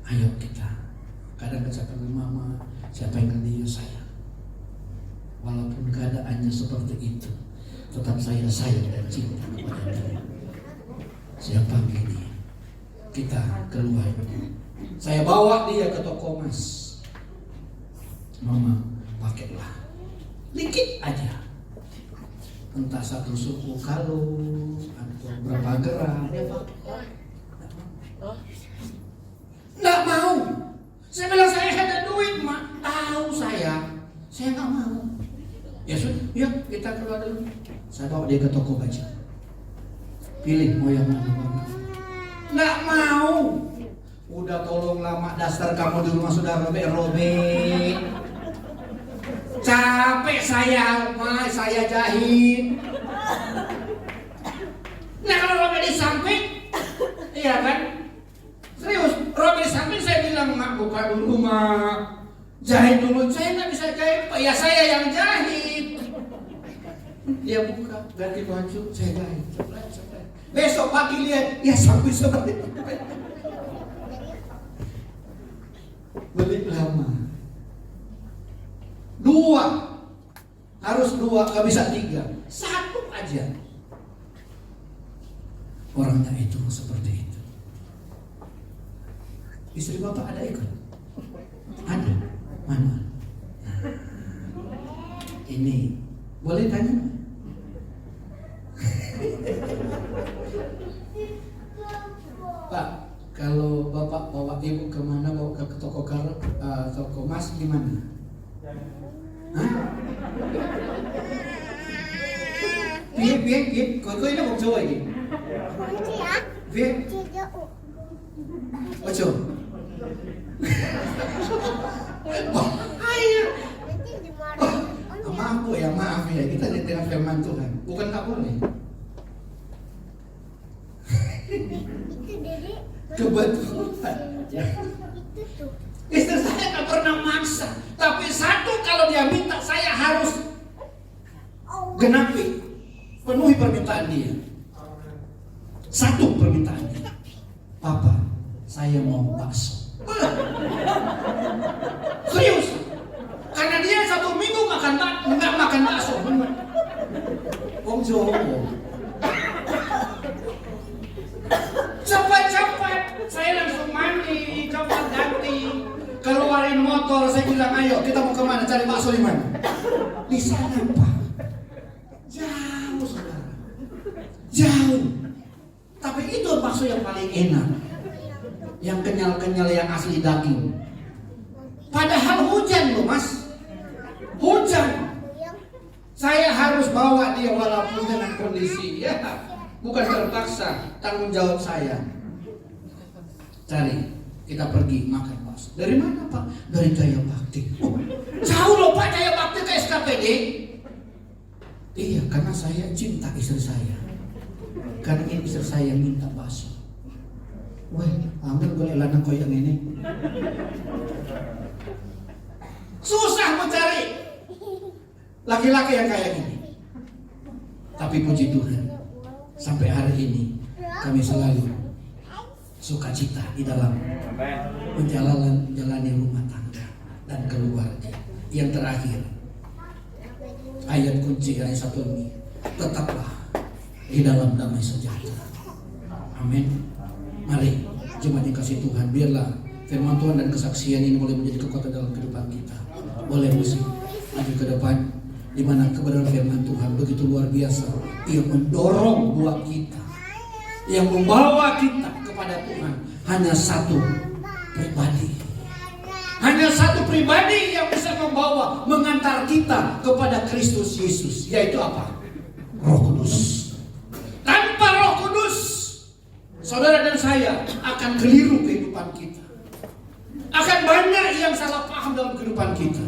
ayo kita. Kadang saya panggil Mama, saya panggil dia sayang. Walaupun keadaannya seperti itu, tetap saya sayang dan cinta kepada dia. Saya panggil dia, kita keluar. Saya bawa dia ke toko emas. Mama, pakailah dikit aja, entah satu suku kalung atau berapa gram. Nggak mau. Saya bilang saya ada duit, Mak. Tahu saya nggak mau. Ya sudah, yuk kita keluar dulu. Saya bawa dia ke toko baju. Pilih mau yang mana, Bang? Nggak mau. Udah tolonglah Mak, dasar kamu di rumah sudah robek-robek. Capek saya, Mak, saya jahit. Nah kalau robek di samping, iya kan? Serius, robek di samping saya bilang, Mak buka dulu Mak. Jahit dulu, saya nggak bisa jahit Pak, ya saya yang jahit. Dia buka, ganti baju, saya jahit. Besok pagi lihat, ya sampai seperti itu. Beli lama. Dua, harus dua, nggak bisa tiga. Satu aja. Orangnya itu seperti itu. Istri Bapak ada ikut? Ada. Mana? Nah, ini boleh tanya? Pak, kalau Bapak bawa Ibu kemana, bawa ke toko toko emas gimana? Hah? Piye, kau ini mau coba ini? Piye? Ojo. Oh, ayo. Maaf ya, kita di tengah firman Tuhan. Bukan tak boleh. Kebetulan. Istri saya tak pernah maksa, tapi satu kalau dia minta saya harus genapi, penuhi permintaan dia. Satu permintaan dia, Papa, saya mau bakso. Serius, karena dia 1 minggu nggak makan bakso, benar. Om Jowo, cepat, saya langsung nawarin motor, saya bilang ayo kita mau kemana cari bakso di mana? Di sana Pak. Jauh saudara, jauh. Tapi itu bakso yang paling enak, yang kenyal-kenyal, yang asli daging. Padahal hujan loh mas, hujan. Saya harus bawa dia walaupun dengan kondisi ya, bukan terpaksa, tanggung jawab saya. Cari, kita pergi makan bakso. Dari mana Pak? Dari Jaya Bakti. Oh, jauh loh Pak, Jaya Bakti ke SKPD. Iya, karena saya cinta istri saya. Karena ini istri saya minta bakso. Wah, ambil boleh lanang koyak ini. Susah mencari laki-laki yang kayak gini. Tapi puji Tuhan, sampai hari ini kami selalu sukacita di dalam menjalani rumah tangga dan keluarga. Yang terakhir, ayat kunci ayat 1 ini, tetaplah di dalam damai sejahtera. Amin. Mari jemaat dikasih Tuhan, biarlah firman Tuhan dan kesaksian ini boleh menjadi kekuatan dalam kehidupan kita. Boleh musik maju ke depan, di mana kebenaran firman Tuhan begitu luar biasa. Ia mendorong buat kita, yang membawa kita kepada Tuhan. Hanya satu pribadi, hanya satu pribadi yang bisa membawa, mengantar kita kepada Kristus Yesus, yaitu apa? Roh Kudus. Tanpa Roh Kudus, saudara dan saya akan keliru kehidupan kita. Akan banyak yang salah paham dalam kehidupan kita.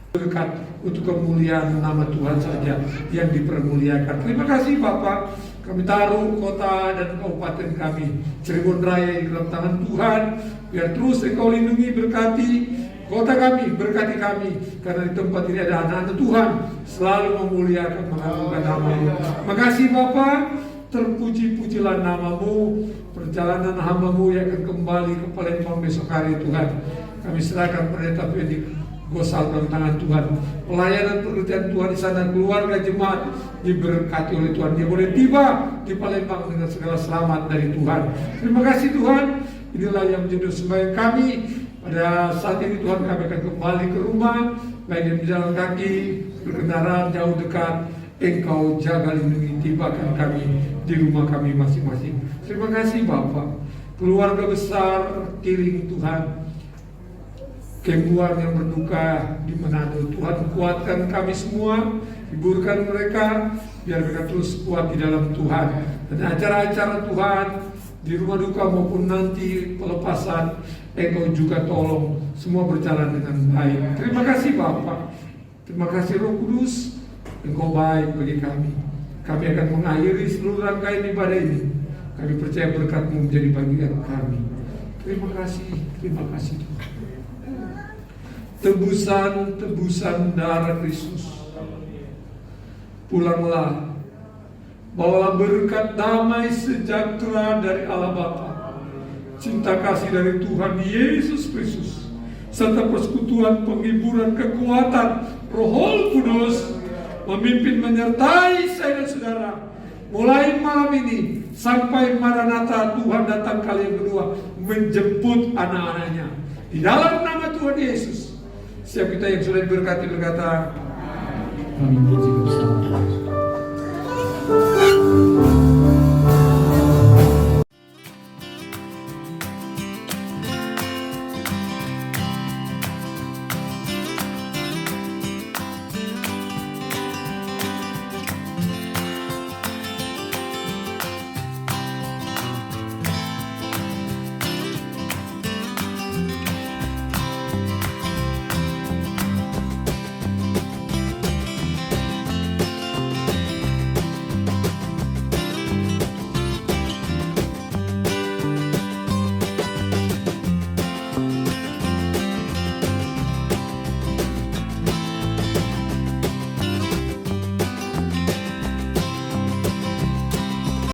Berkat untuk kemuliaan nama Tuhan saja yang dipermuliakan. Terima kasih Bapak. Kami taruh kota dan kabupaten kami Cirebon Raya di dalam tangan Tuhan. Biar terus Engkau lindungi, berkati kota kami, berkati kami. Karena di tempat ini ada anak-anak Tuhan selalu memuliakan, mengagungkan nama-Mu. Makasih Bapak. Terpuji-pujilah nama-Mu. Perjalanan hamba-Mu yang akan kembali ke Palembang besok hari Tuhan. Kami serahkan pendeta Fedik Gosal dalam tangan Tuhan. Pelayanan pekerjaan Tuhan di sana, keluarga jemaat diberkati oleh Tuhan. Dia boleh tiba di Palembang dengan segala selamat dari Tuhan. Terima kasih Tuhan. Inilah yang menjadi sembahyang kami. Pada saat ini Tuhan, kami akan kembali ke rumah, baik yang berjalan kaki, berkendaraan jauh dekat. Engkau jaga, lindungi, tibakan kami di rumah kami masing-masing. Terima kasih Bapak. Keluarga besar Kiring Tuhan, Kembuan yang berduka di Manado, Tuhan kuatkan kami semua, hiburkan mereka, biar mereka terus kuat di dalam Tuhan. Dan acara-acara Tuhan di rumah duka maupun nanti pelepasan, Engkau juga tolong semua berjalan dengan baik. Terima kasih Bapak. Terima kasih Roh Kudus, Engkau baik bagi kami. Kami akan mengakhiri seluruh rangkaian ibadah ini. Kami percaya berkat-Mu menjadi bagian kami. Terima kasih Tuhan. Tebusan darah Kristus. Pulanglah, bawalah berkat damai sejahtera dari Allah Bapa, cinta kasih dari Tuhan Yesus Kristus, serta persekutuan penghiburan kekuatan Roh Kudus memimpin menyertai saya dan saudara mulai malam ini sampai Maranatha Tuhan datang kalian berdua menjemput anak-anaknya. Di dalam nama Tuhan Yesus, setiap kita yang sudah diberkati berkata, Kami puji bersama.